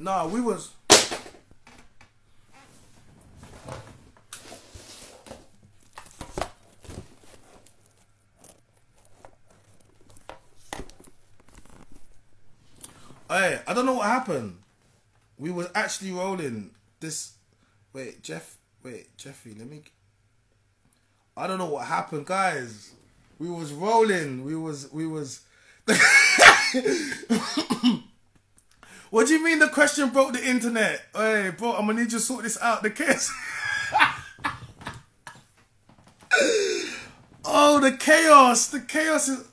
Nah, we was. Hey, I don't know what happened. We was actually rolling this. Wait, Jeffrey, let me. I don't know what happened, guys. We was rolling. We was. What do you mean the question broke the internet? Hey, bro, I'm gonna need you to sort this out. The case. Oh, the chaos. The chaos is.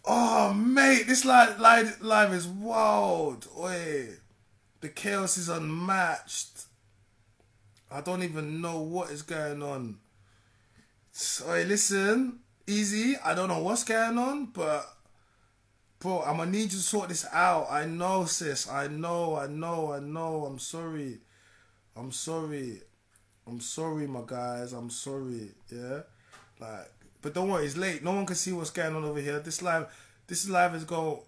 Oh, mate, this live is wild. Oi, the chaos is unmatched. I don't even know what is going on. So, listen, easy. I don't know what's going on, but bro, I'm gonna need you to sort this out. I know, sis. I know. I'm sorry. I'm sorry, my guys. I'm sorry. Yeah, like, but don't worry. It's late. No one can see what's going on over here. This live is go.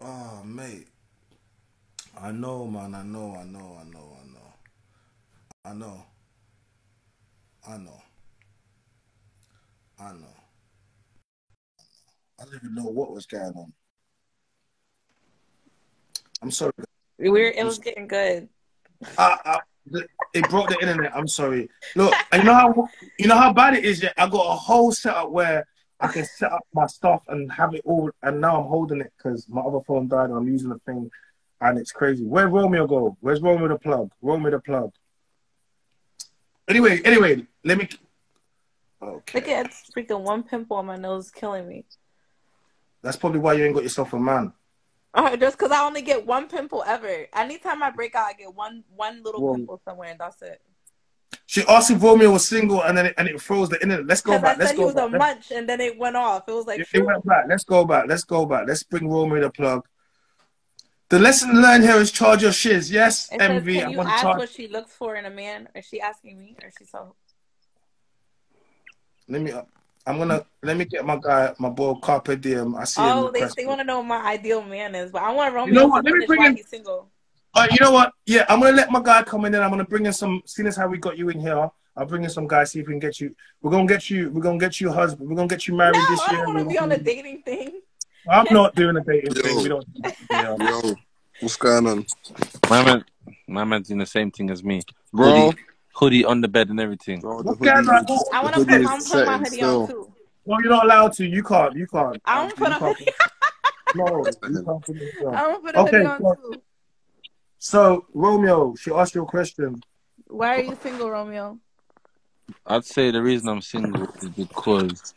Oh, mate. I know, man. I know. I don't even know what was going on. I'm sorry. It was getting good. It broke the internet. I'm sorry. Look, and you know how bad it is. Yeah, I got a whole setup where I can set up my stuff and have it all, and now I'm holding it because my other phone died and I'm using the thing, and it's crazy. Where'd Romeo go? Where's Romeo the plug? Romeo the plug. Anyway, let me. Okay. Look at freaking one pimple on my nose killing me. That's probably why you ain't got yourself a man. Just because I only get one pimple ever. Anytime I break out, I get one little pimple somewhere, and that's it. She asked if Romeo was single, and then it froze the internet. Let's go back. I said he was a munch, and then it went off. It was like it went back. Let's go back. Let's bring Romeo the plug. The lesson learned here is charge your shiz. Yes, it MV. Says, can you ask what she looks for in a man? Is she asking me, or is she so? Let me get my boy Carpe Diem. I see him. Oh, they want to know what my ideal man is, but I want Romeo. You know what? Let me bring him. He's single. You know what? Yeah, I'm gonna let my guy come in, and I'm gonna bring in some. Seeing as how we got you in here, I'll bring in some guys. See if we can get you. We're gonna get you a husband. We're gonna get you married this year. I don't want to be on a dating thing. I'm not doing a dating thing. We don't. Yo, what's going on? My man's doing the same thing as me, bro. Hoodie on the bed and everything. Bro, I want to put my hoodie on too. No, you're not allowed to. You can't. I don't put a hoodie. No, you can't put it on. I don't put a hoodie on too. So, Romeo, she asked you a question. Why are you single, Romeo? I'd say the reason I'm single is because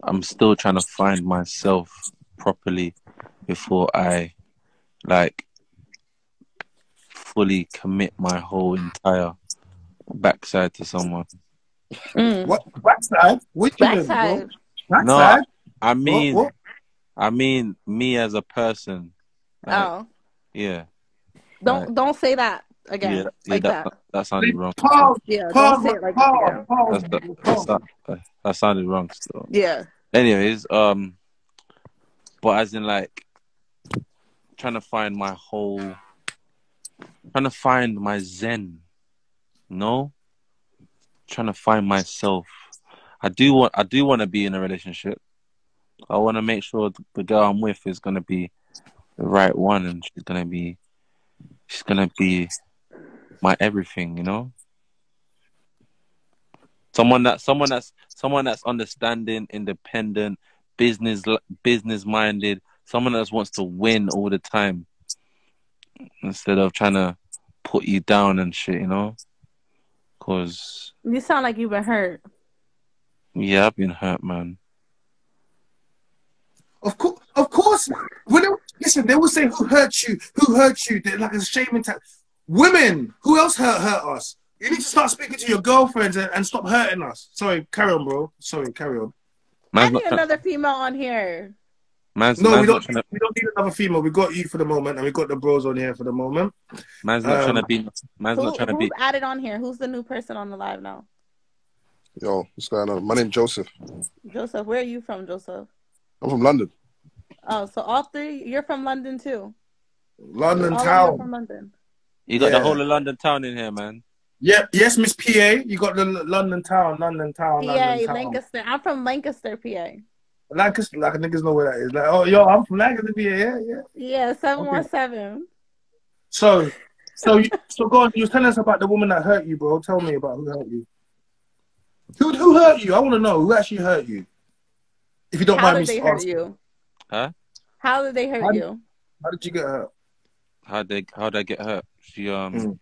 I'm still trying to find myself properly before I, fully commit my whole entire backside to someone. What backside? Which backside? Backside? No, I mean, what? I mean me as a person. Yeah. Don't say that again. That sounded wrong. Pause. Yeah, don't say it like that. That sounded wrong still. Yeah. Anyways, but as in trying to find my zen. No? Trying to find myself. I do want to be in a relationship. I want to make sure the girl I'm with is gonna be the right one, and she's gonna be my everything, you know. Someone that's understanding, independent, business minded. Someone that wants to win all the time instead of trying to put you down and shit, you know. Cause you sound like you've been hurt. Yeah, I've been hurt, man. Of course. Listen, they will say, "Who hurt you? Who hurt you?" They're like a shaming tag. Women, who else hurt us? You need to start speaking to your girlfriends and stop hurting us. Sorry, carry on, bro. Sorry, carry on. I need another female on here. We don't need another female. We got you for the moment, and we got the bros on here for the moment. Man's not trying to be. Who's added on here? Who's the new person on the live now? Yo, what's going on? My name's Joseph. Joseph, where are you from, Joseph? I'm from London. Oh, so all three, you're from London too? London All of you are town. from London. You got the Yeah. whole of London town in here, man. Yeah. Yes, Miss PA. You got the London town. London town. London PA, town. Lancaster. I'm from Lancaster, PA. Lancaster, like niggas know where that is. Like, oh, yo, I'm from Lancaster. Yeah, yeah. Yeah, Okay. 717. So, so go on. You was telling us about the woman that hurt you, bro. Tell me about who hurt you. Who hurt you? I want to know who actually hurt you. If you don't How mind me did they hurt asking. you? Huh? How did they hurt you? How did you get hurt? How'd I get hurt? Mm.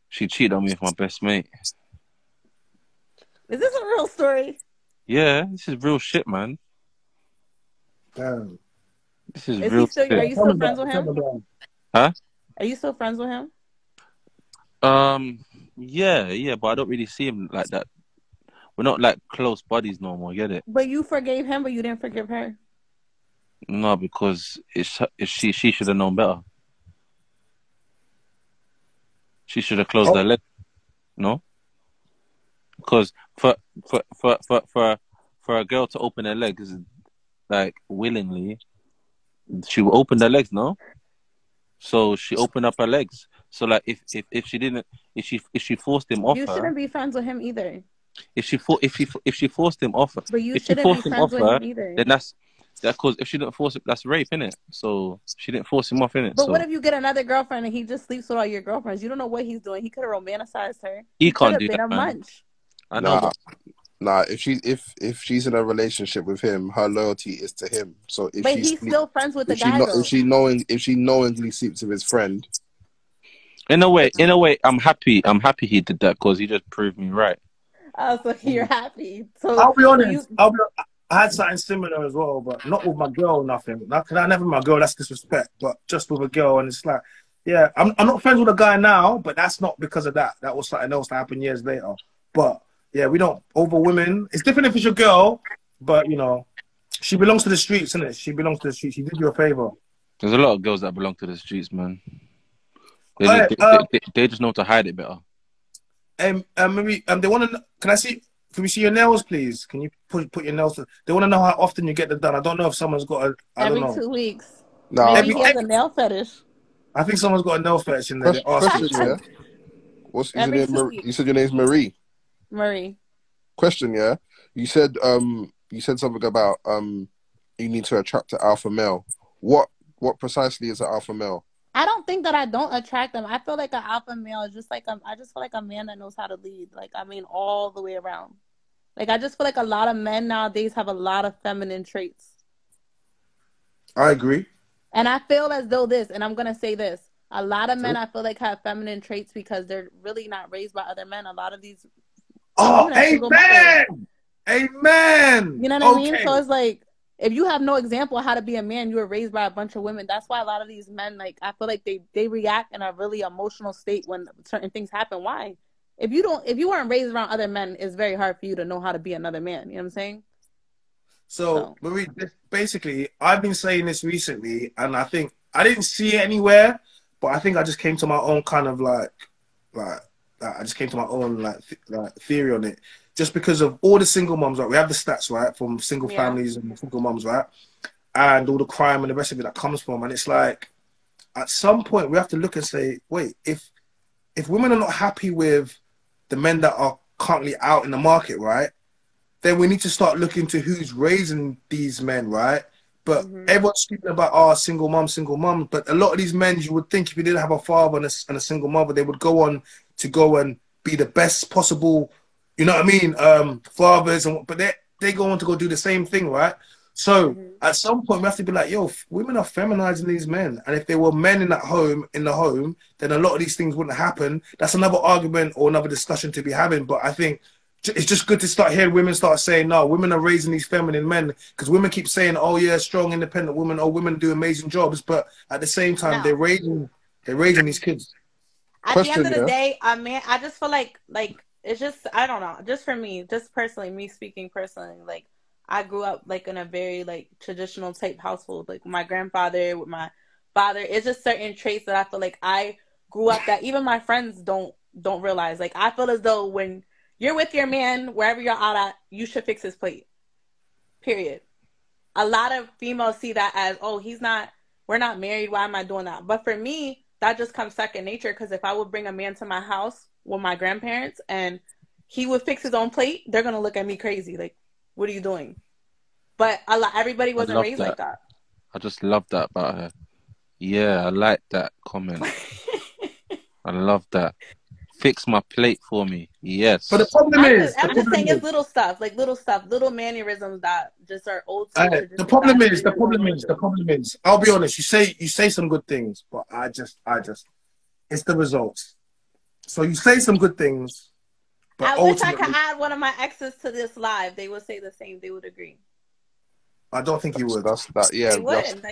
She cheated on me with my best mate. Is this a real story? Yeah, this is real shit, man. Damn. This is Is real he still? shit. Are you still friends with him? Huh? Are you still friends with him? Yeah, but I don't really see him like that. We're not like close buddies no more. Get it? But you forgave him, but you didn't forgive her. No, because she should have known better. She should have closed her leg. No, because for a girl to open her legs like willingly, she will open her legs. No, so she opened up her legs. So like if she didn't, if she forced him off You her, shouldn't be friends with him either. if she forced him off her, But you if she shouldn't be forced him friends off with her, him either. then that's because if she didn't force it, that's rape, innit? So she didn't force him off, innit? But So what if you get another girlfriend and he just sleeps with all your girlfriends? You don't know what he's doing. He could have romanticized her. he could can't have do been that, a man. munch. I know. Nah. If she's in a relationship with him, her loyalty is to him. So if But he's still friends with the guy, though. if she knowingly sleeps with his friend. In a way, I'm happy he did that because he just proved me right. Oh, so you're happy. So I'll be honest. I had something similar as well, but not with my girl. Nothing. Like, never my girl. That's disrespect. But just with a girl, and it's like, yeah, I'm not friends with a guy now, but that's not because of that. That was something else that happened years later. But yeah, we don't over women. It's different if it's your girl, but you know, she belongs to the streets, isn't it? She belongs to the streets. She did you a favor. There's a lot of girls that belong to the streets, man. They just know how to hide it better. Maybe they want to. Can I see? Can we see your nails, please? Can you put your nails? They want to know how often you get them done. I don't know if someone's got a. every 2 weeks. Nah, Maybe he has a nail fetish. I think someone's got a nail fetish in there. Question, yeah. What's your name? You said your name's Marie. Marie. Question, yeah. You said something about you need to attract an alpha male. What precisely is an alpha male? I don't think that I don't attract them. I feel like an alpha male is just like I just feel like a man that knows how to lead. Like, I mean, all the way around. Like, I just feel like a lot of men nowadays have a lot of feminine traits. I agree. And I feel as though and I'm going to say this, a lot of men I feel like have feminine traits because they're really not raised by other men. A lot of these. Oh, amen! Amen! You know what I mean? So it's like, if you have no example of how to be a man, you were raised by a bunch of women. That's why a lot of these men, like, I feel like they react in a really emotional state when certain things happen. Why? If you weren't raised around other men, it's very hard for you to know how to be another man. You know what I'm saying? So, Marie, basically, I've been saying this recently, and I think I didn't see it anywhere, but I think I just came to my own kind of like I just came to my own like theory on it. Just because of all the single moms, right? We have the stats, right, from single families and single moms, right? And all the crime and the rest of it that comes from. And it's like, at some point, we have to look and say, wait, if women are not happy with the men that are currently out in the market, right, then we need to start looking to who's raising these men, right? But everyone's speaking about, single mom. But a lot of these men, you would think if you didn't have a father and a single mother, they would go on to go and be the best possible, you know what I mean, fathers, but they go on to go do the same thing, right? So at some point we have to be like, yo, women are feminizing these men, and if they were men in the home, then a lot of these things wouldn't happen. That's another argument or another discussion to be having. But I think it's just good to start hearing women start saying, no, women are raising these feminine men, because women keep saying, oh yeah, strong, independent women, oh, women do amazing jobs, but at the same time they're raising these kids. At the end of the day, I mean, I just feel like it's just, I don't know, just for me, just personally, me speaking personally, like, I grew up like in a very like traditional type household, like my grandfather with my father. It's just certain traits that I feel like I grew up that even my friends don't realize. Like, I feel as though when you're with your man, wherever you're out at, you should fix his plate. Period. A lot of females see that as, oh, he's not we're not married. Why am I doing that? But for me, that just comes second nature. Because if I would bring a man to my house with my grandparents and he would fix his own plate, they're gonna look at me crazy. Like, what are you doing? But everybody wasn't raised like that. I just love that about her. Yeah, I like that comment. I love that. Fix my plate for me. Yes. But the problem is... I'm just saying it's little stuff, little mannerisms that just are old school. The problem is, I'll be honest, you say some good things, but I just, it's the results. So you say some good things, but I wish I could add one of my exes to this live. They would say the same. They would agree. I don't think you would. They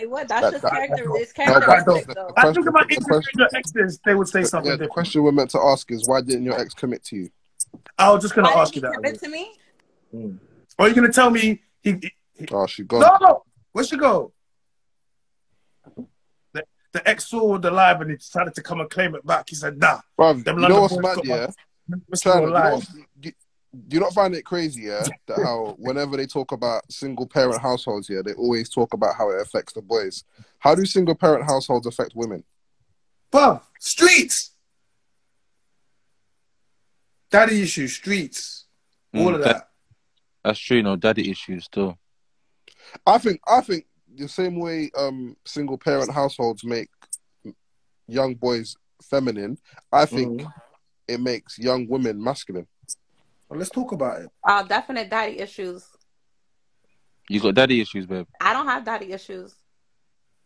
would. That's just characteristic. I think about your exes, they would say something different. The question we're meant to ask is, why didn't your ex commit to you? I was just going to ask you that. Commit to me? Or are you going to tell me Oh, she gone. No! Where'd she go? The ex saw the live and he decided to come and claim it back. He said, nah. Bruv, you know what's mad, yeah? Do you not find it crazy, yeah, that how whenever they talk about single parent households, yeah, they always talk about how it affects the boys. How do single parent households affect women? Bruv, streets. Daddy issues, streets. All of that. That's true, no, daddy issues still. I think the same way single parent households make young boys feminine, I think it makes young women masculine. Well, let's talk about it. Definite daddy issues. You got daddy issues, babe? I don't have daddy issues.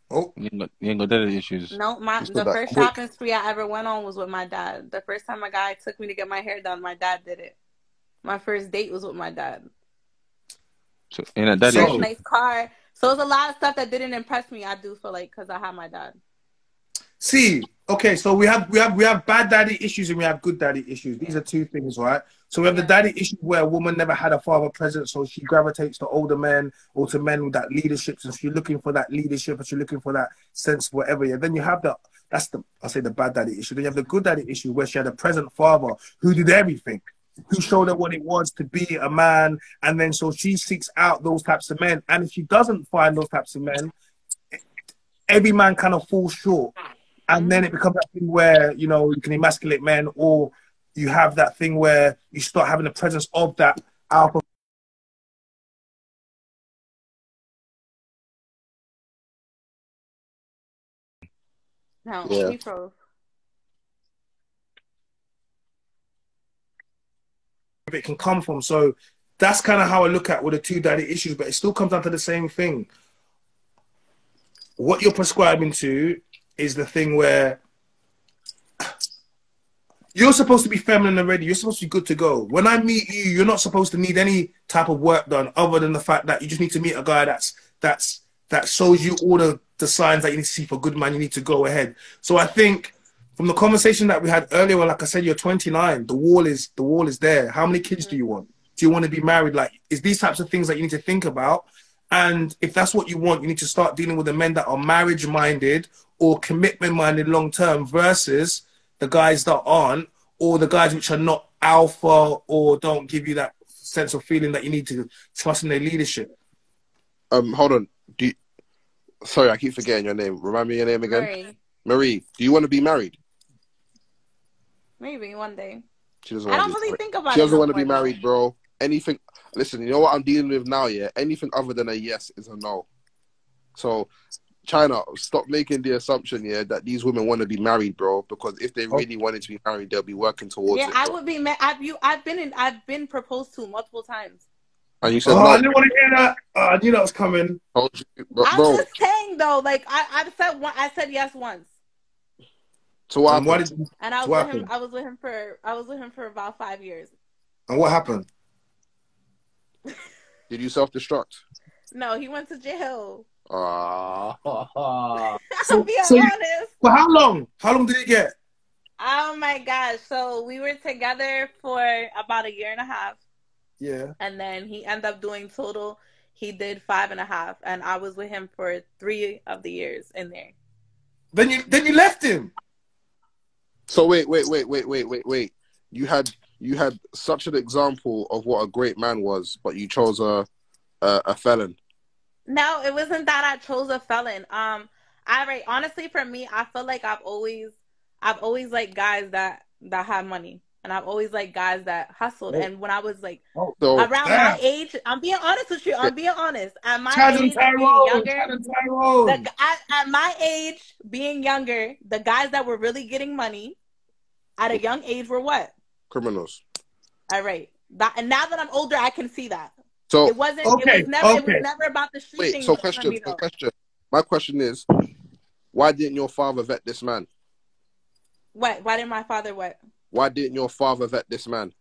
Oh, you ain't got daddy issues. No, the first shopping spree I ever went on was with my dad. The first time a guy took me to get my hair done, my dad did it. My first date was with my dad. So, ain't that daddy issues? Nice car. So it's a lot of stuff that didn't impress me. I do feel like because I have my dad. See, okay, so we have bad daddy issues and we have good daddy issues. These are two things, right? So we have the daddy issue where a woman never had a father present, so she gravitates to older men or to men with that leadership. So she's looking for that leadership, and she's looking for that sense, whatever. Yeah. Then you have the bad daddy issue. Then you have the good daddy issue where she had a present father who did everything, who showed her what it was to be a man, and then so she seeks out those types of men. And if she doesn't find those types of men, every man kind of falls short. And then it becomes that thing where, you know, you can emasculate men, or you have that thing where you start having the presence of that alpha. No, yeah. It can come from. So that's kind of how I look at with the two daddy issues, but it still comes down to the same thing. What you're prescribing to is the thing where you're supposed to be feminine already. You're supposed to be good to go. When I meet you, you're not supposed to need any type of work done other than the fact that you just need to meet a guy that shows you all the signs that you need to see for a good man. You need to go ahead. So I think from the conversation that we had earlier, like I said, you're 29. The wall is there. How many kids do you want? Do you want to be married? Like, it's these types of things that you need to think about. And if that's what you want, you need to start dealing with the men that are marriage-minded or commitment-minded long-term versus the guys that aren't, or the guys which are not alpha or don't give you that sense of feeling that you need to trust in their leadership. Hold on. Sorry, I keep forgetting your name. Remind me your name again. Marie. Do you want to be married? Maybe one day. She doesn't. I don't really think about it. She doesn't want to be married, bro. Anything. Listen, you know what I'm dealing with now, yeah? Anything other than a yes is a no. So, China, stop making the assumption, yeah, that these women want to be married, bro. Because if they really wanted to be married, they'll be working towards it. Yeah, I would be. I've been proposed to multiple times. And you said no. no. I didn't want to hear that. I knew that was coming. Bro. I'm just saying though, like I said yes once. So what happened? And I was with him for about 5 years. And what happened? Did you self-destruct? No, he went to jail. Ah. I'll be honest. For how long? How long did he get? Oh my gosh. So we were together for about 1.5 years. Yeah. And then he ended up doing total. He did 5.5, and I was with him for 3 of the years in there. Then you left him. So wait. You had such an example of what a great man was, but you chose a felon. No, it wasn't that I chose a felon. Honestly, for me, I feel like I've always liked guys that have money, and I've always liked guys that hustled. Oh, And when I was like So around my damn. age, I'm being honest with you. yeah, I'm being honest. At my Chad and age, being Tyrone. younger, Chad and Tyrone. at my age, being younger, the guys that were really getting money at a young age were what? criminals. All right. And now that I'm older, I can see that. So It wasn't. Okay, It was never about the street wait. thing. So For me, though. question. My question is, why didn't your father vet this man? What? Why didn't my father what? Why didn't your father vet this man?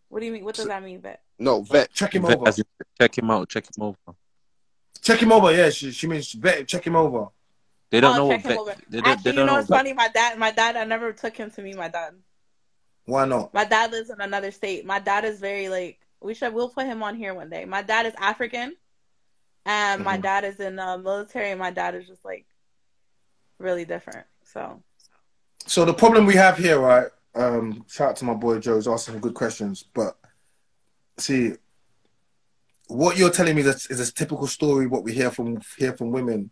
What do you mean? What does that mean, vet? No, vet. Check him Vet over. as in check him out. Check him over. Check him over. Yeah, she means vet. Check him over. They don't know check what him vet. over. They don't Actually, you know know. what's funny? My dad, I never took him to meet my dad. Why not? My dad lives in another state. My dad is very like, we'll put him on here one day. My dad is African, and my dad is in the military, and my dad is just like really different. So the problem we have here, right? Shout out to my boy Joe, he's asking some good questions. But see, what you're telling me is a typical story. What we hear from women,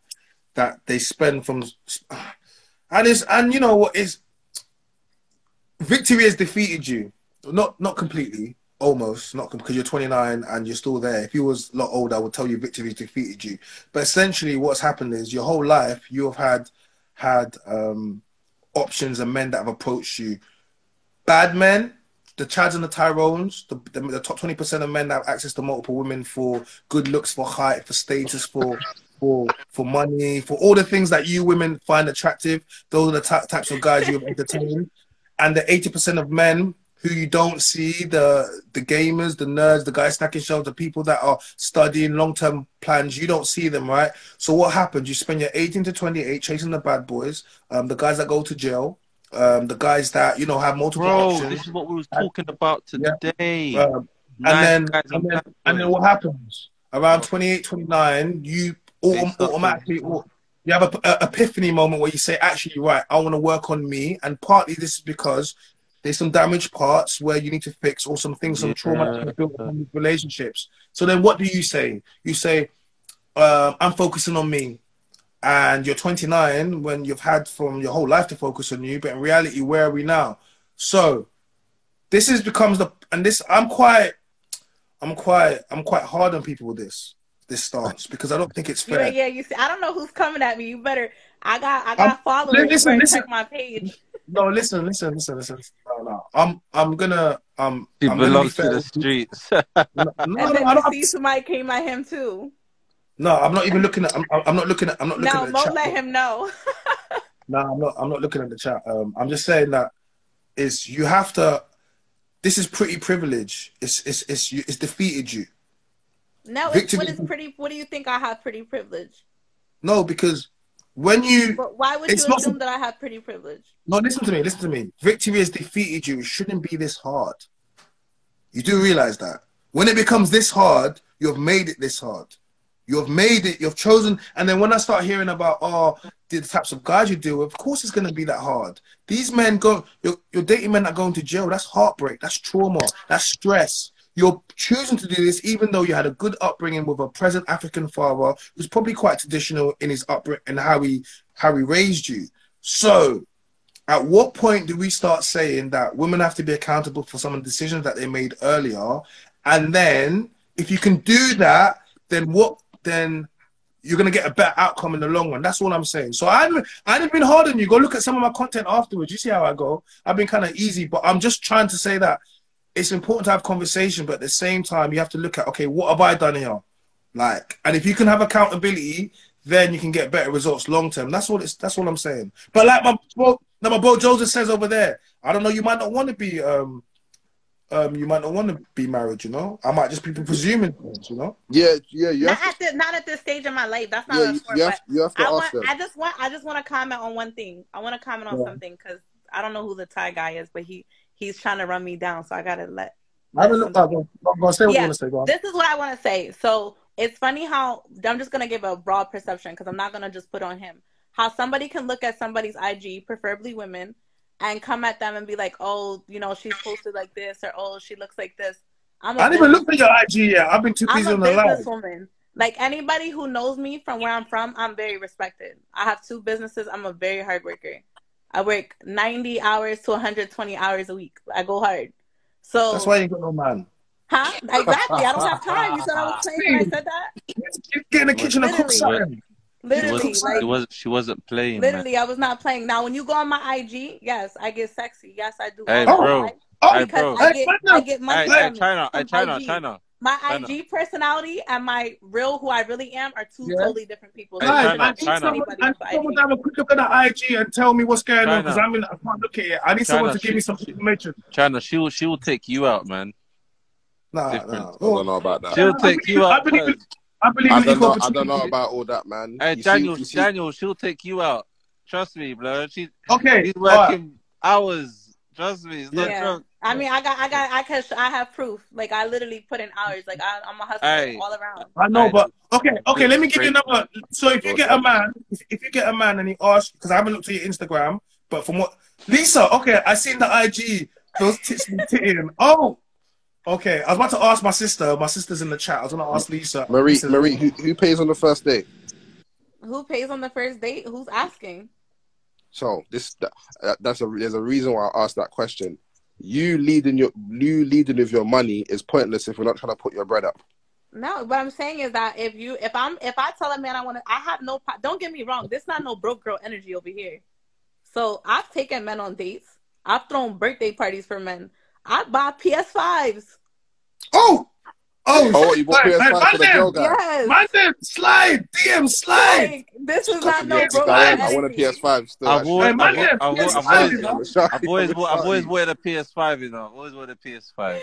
that they spend from, and you know what is, victory has defeated you. Not completely, almost, not because you're 29 and you're still there. If you was a lot older, I would tell you victory has defeated you. But essentially, what's happened is your whole life you have had options and men that have approached you. Bad men, the Chads and the Tyrones, the top 20% of men that have access to multiple women for good looks, for height, for status, for money, for all the things that you women find attractive. Those are the types of guys you have entertained. And the 80% of men who you don't see, the gamers, the nerds, the guys stacking shelves, the people that are studying long-term plans, you don't see them, right? So what happens? You spend your 18 to 28 chasing the bad boys, the guys that go to jail, the guys that, you know, have multiple options. This is what we was talking about today. Yeah. And then what happens? Around 28, 29, you automatically... You have a epiphany moment where you say, actually, right, I want to work on me. And partly this is because there's some damaged parts where you need to fix, or some things, some trauma that's been built on relationships. So then what do you say? You say, I'm focusing on me. And you're 29 when you've had from your whole life to focus on you. But in reality, where are we now? So this I'm quite hard on people with this stance, because I don't think it's fair. Yeah, you see, I don't know who's coming at me. You better. I got followers. Listen. Check my page. No, listen. No. I'm gonna. He I'm belongs gonna to the streets. no, and then I don't see somebody came at him too. No, I'm not even looking at. I'm not looking at. I'm not looking at the Mo, chat. let him know. No, I'm not looking at the chat. I'm just saying that you have to. This is pretty privilege. It's defeated you. No, what is pretty? What do you think I have pretty privilege? No, because when you... But why would you assume that I have pretty privilege? No, listen to me. Victory has defeated you. It shouldn't be this hard. You do realize that. When it becomes this hard, you've made it this hard. You've made it, you've chosen. And then when I start hearing about, the types of guys you deal with, of course it's going to be that hard. These men you're dating men that are going to jail. That's heartbreak. That's trauma. That's stress. You're choosing to do this even though you had a good upbringing with a present African father who's probably quite traditional in his upbringing and how he raised you. So at what point do we start saying that women have to be accountable for some of the decisions that they made earlier? And then if you can do that, then you're going to get a better outcome in the long run. That's all I'm saying. So I haven't been hard on you. Go look at some of my content afterwards. You see how I go. I've been kind of easy, but I'm just trying to say that it's important to have conversation, but at the same time, you have to look at, okay, what have I done here? And if you can have accountability, then you can get better results long term. That's all I'm saying. But like my bro Joseph says over there, I don't know, you might not want to be married, you know? I might just be presuming things, you know? Yeah. Not at this stage of my life. That's not a sport. You have to ask them. I just want to comment on one thing. I want to comment on something because I don't know who the Thai guy is, but he's trying to run me down, so I gotta let. I'm gonna say what you want to say. Go on. This is what I want to say. So it's funny how I'm just gonna give a broad perception because I'm not gonna just put on him. How somebody can look at somebody's IG, preferably women, and come at them and be like, "Oh, you know, she's posted like this," or "Oh, she looks like this." I didn't even look at your IG yet. I've been too busy on the live. Like anybody who knows me from where I'm from, I'm very respected. I have 2 businesses. I'm a very hard worker. I work 90 hours to 120 hours a week. I go hard. So That's why you ain't got no man. huh? Exactly. I don't have time. You said I was playing when I said that? Get in the kitchen and cook something. Literally, she wasn't playing. Literally, man. I was not playing. Now, when you go on my IG, yes, I get sexy. Yes, I do. Hey, all bro. that. Because I get money from China. IG. My IG personality and my real who I really am are 2 totally different people. So China. Someone to have a quick look at the IG and tell me what's going on, because I can't look at it. I need someone to give me some information. China, she will take you out, man. Nah. I don't know about that. She'll take you out. I don't know about all that, man. Hey, Daniel, she'll take you out. Trust me, bro. She's working hours. Trust me. It's not joke. I mean, I have proof. Like, I literally put in hours. Like, I'm a hustler all around. I know, but okay. Let me give you another. So if you get a man, and he asks, because I haven't looked at your Instagram, but from what Lisa, okay, I seen the IG. Those tits been titting. Oh. Okay, I was about to ask my sister. My sister's in the chat. I was going to ask Lisa. Marie, who pays on the first date? Who pays on the first date? Who's asking? So there's a reason why I asked that question. You leading with your money is pointless if we're not trying to put your bread up. No, what I'm saying is that if I tell a man I have no. Don't get me wrong. This is not no broke girl energy over here. So I've taken men on dates. I've thrown birthday parties for men. I buy PS5s. Oh, you bought PS5 for the girl guy? Yes. My name, slide. Like, this is not no broke. I want a PS5 still. I've always wanted a PS5, you know. I've always wanted a PS5.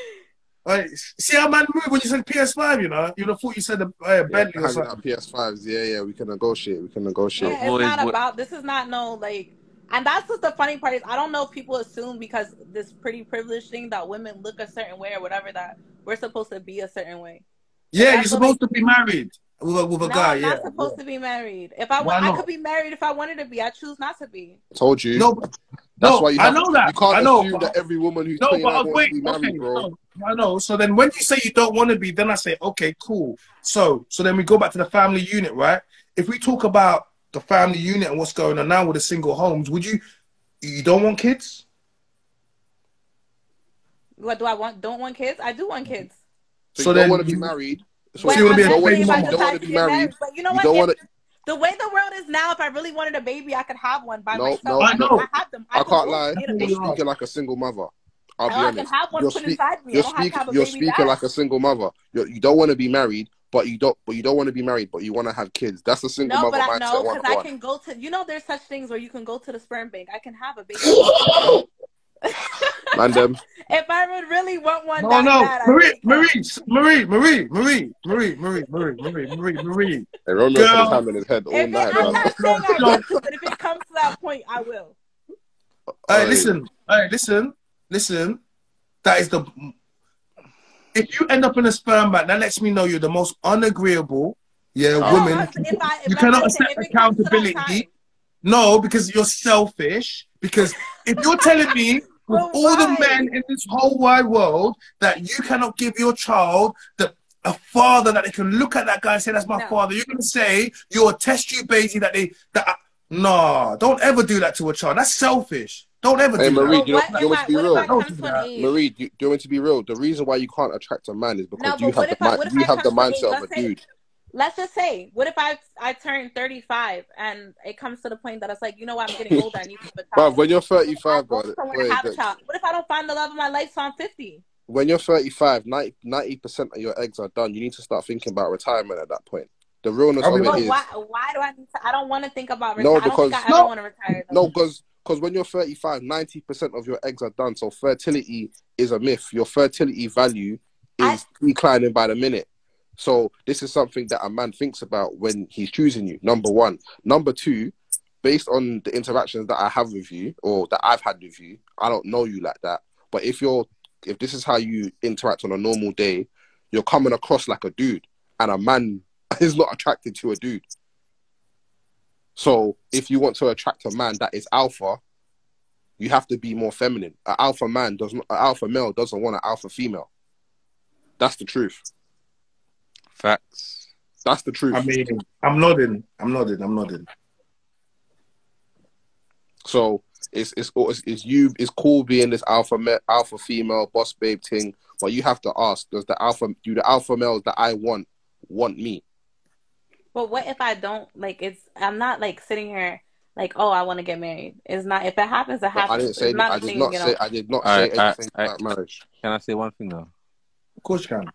Right. See how man moved when you said PS5, you know? You'd have thought you said a Bentley or something. PS5s, yeah, we can negotiate. Yeah, it's not about, this is not no, like, and that's what the funny part is. I don't know if people assume because this pretty privileged thing that women look a certain way or whatever, that we're supposed to be a certain way. Yeah, you're supposed to be married with a guy. I'm not supposed to be married. If I could be married if I wanted to be. I choose not to be. I told you. That's why you have, I know that. You can't assume that every woman who's 29 wants to be married, bro. I know. So then when you say you don't want to be, then I say, okay, cool. So then we go back to the family unit, right? If we talk about the family unit and what's going on now with the single homes, you don't want kids? What do I want? Don't want kids? I do want kids. So you don't want to be married. So you want to be married. But you know what? The way the world is now, if I really wanted a baby, I could have one by myself. No, I know. I have them. I can't lie. You're speaking like a single mother. I'll be honest. I can have one put inside me. You're speaking like a single mother. You don't want to be married, but you don't want to be married, but you want to have kids. That's a single mother mindset. No, because I can go to. You know, there's such things where you can go to the sperm bank. I can have a baby. Mandem. If I would really want one, Marie. Hey, Romeo put his hand in his head all night. I'm not saying I want to, but if it comes to that point, I will. Hey, listen. That is the. If you end up in a sperm bank, that lets me know you're the most unagreeable. Women. You cannot accept accountability. No, because you're selfish. Because if you're telling me with all the men in this whole wide world that you cannot give your child a father that they can look at that guy and say, that's my father, you're going to say you're a test tube baby no, don't ever do that to a child. That's selfish. Don't ever do Marie, that. do you want to be real? Marie, do you want to be real? The reason why you can't attract a man is because you have the mindset of a dude. Let's just say, what if I turn 35 and it comes to the point that it's like, you know what, I'm getting older, I need to have a child. But when you're 35, what if I don't find the love of my life till I'm 50? When you're 35, 90% of your eggs are done. You need to start thinking about retirement at that point. The realness of it is... Why do I need to... I don't want to think about retirement. I don't think I ever want to retire. No, because when you're 35, 90% of your eggs are done. So fertility is a myth. Your fertility value is declining by the minute. So this is something that a man thinks about when he's choosing you, number one. Number two, based on the interactions that I have with you or that I've had with you, I don't know you like that. But if this is how you interact on a normal day, you're coming across like a dude, and a man is not attracted to a dude. So if you want to attract a man that is alpha, you have to be more feminine. An alpha male doesn't want an alpha female. That's the truth. Facts. That's the truth. I mean, I'm nodding. I'm nodding. So it's cool being this alpha female boss babe thing, but you have to ask: do the alpha males that I want me? But what if I don't like? I'm not like sitting here like, oh, I want to get married. It's not. If it happens, it No, I happens. didn't say. It's not I a did thing, not you say. know. I did not All say right, anything about marriage. can I say one thing though? Of course you can.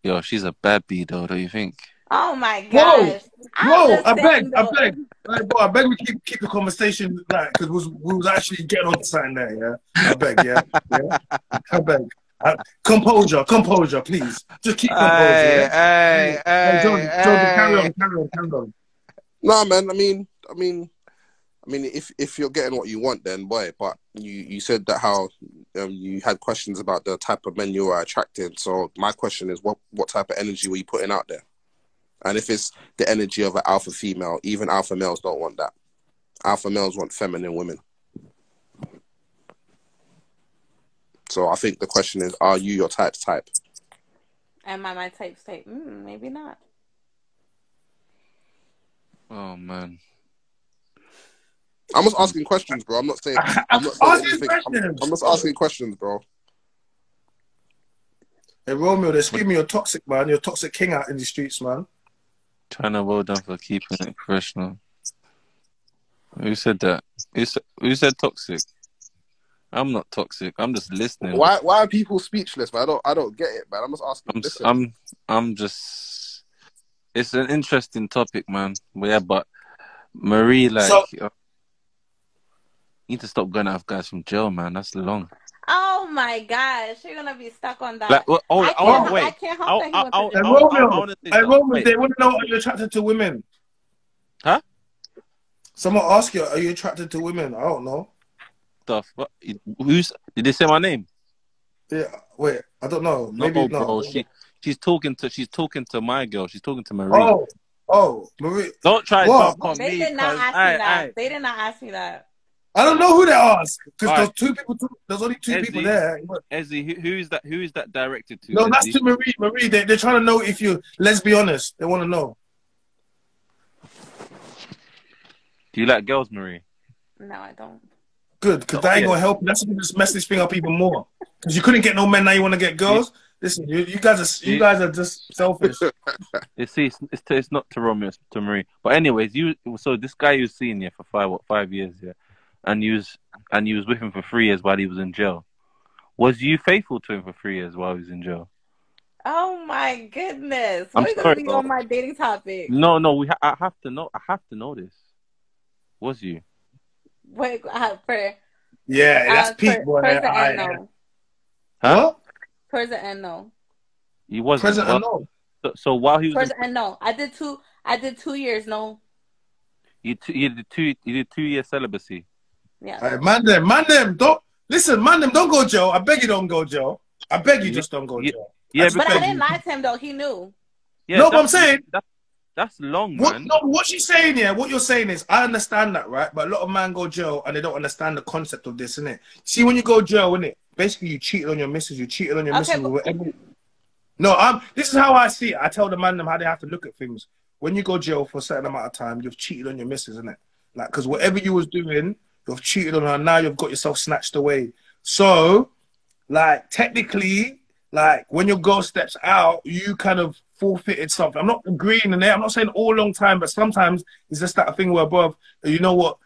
Yo, she's a bad bee though. Don't you think? Oh my Whoa, gosh! I'm just I saying beg. though. Like, bro, I beg we keep the conversation like because we was actually getting on to something there. Yeah, I beg. Yeah. I beg. Composure, please. Just keep composure. Yeah. Jordan, carry on. No, man. I mean, if you're getting what you want, then boy. But you said that how you had questions about the type of men you were attracting. So my question is, what type of energy were you putting out there? And if it's the energy of an alpha female, even alpha males don't want that. Alpha males want feminine women. So I think the question is, are you your type? Am I my type? Maybe not. Oh man. I'm just asking questions, bro. I'm not saying anything. I'm just asking questions, bro. Hey Romeo, they're screaming you're toxic, man. You're a toxic king out in the streets, man. China, well done for keeping it professional. Who said that? Who said toxic? I'm not toxic. I'm just listening. Why are people speechless, man? I don't get it, man. I'm just asking. I'm just. It's an interesting topic, man. But yeah, but Marie, like, you need to stop going out of guys from jail, man. That's long. Oh my gosh, you're gonna be stuck on that. Like, wait. I can't help that he went to jail. Romeo, they want to know, are you attracted to women? Huh? Someone asked you, are you attracted to women? I don't know. Stuff. What? Did they say my name? Yeah. Wait, I don't know. Maybe not. Bro. She's talking to my girl. She's talking to Marie. Oh, Marie. Don't try to jump on me. They did not ask me that. They did not ask me that. I don't know who they asked because there's only two people there. Ezzy, who is that directed to? No, Ezzy? that's to Marie. Marie, they're trying to know if you. Let's be honest. They want to know. Do you like girls, Marie? No, I don't. Good, because that ain't gonna help. That's gonna just mess this thing up even more. Because you couldn't get no men, now you want to get girls. Listen, you guys are just selfish. It's not to Romeo, it's to Marie. But anyways, so this guy you've seen here for 5 years, yeah, and you was with him for 3 years while he was in jail. Was you faithful to him for 3 years while he was in jail? Oh my goodness! We're gonna be on my dating topic. No, I have to know. I have to know this. Was you? Wait, that's peak, boy. Towards the end, no. Huh? What? Towards the end, no. He wasn't. Present and no. So while he was towards the end, no. I did 2 years, no. You did 2 years celibacy. Yeah. All right, man them, don't listen, man them, don't go jail. I beg you don't go jail. I beg you just don't go jail. Yeah, but I didn't lie to him though. He knew. Yeah, no, but I'm saying that's long, man. What she's saying here, what you're saying is, I understand that, right? But a lot of men go jail and they don't understand the concept of this, innit? See, when you go jail, innit? Basically, you cheated on your missus. You cheated on your missus. No, this is how I see it. I tell the man them how they have to look at things. When you go jail for a certain amount of time, you've cheated on your missus, innit? Like, because whatever you was doing, you've cheated on her. Now you've got yourself snatched away. So, like, technically, like, when your girl steps out, you kind of forfeited something. I'm not agreeing in there. I'm not saying all long time, but sometimes it's just that thing where above, you know what?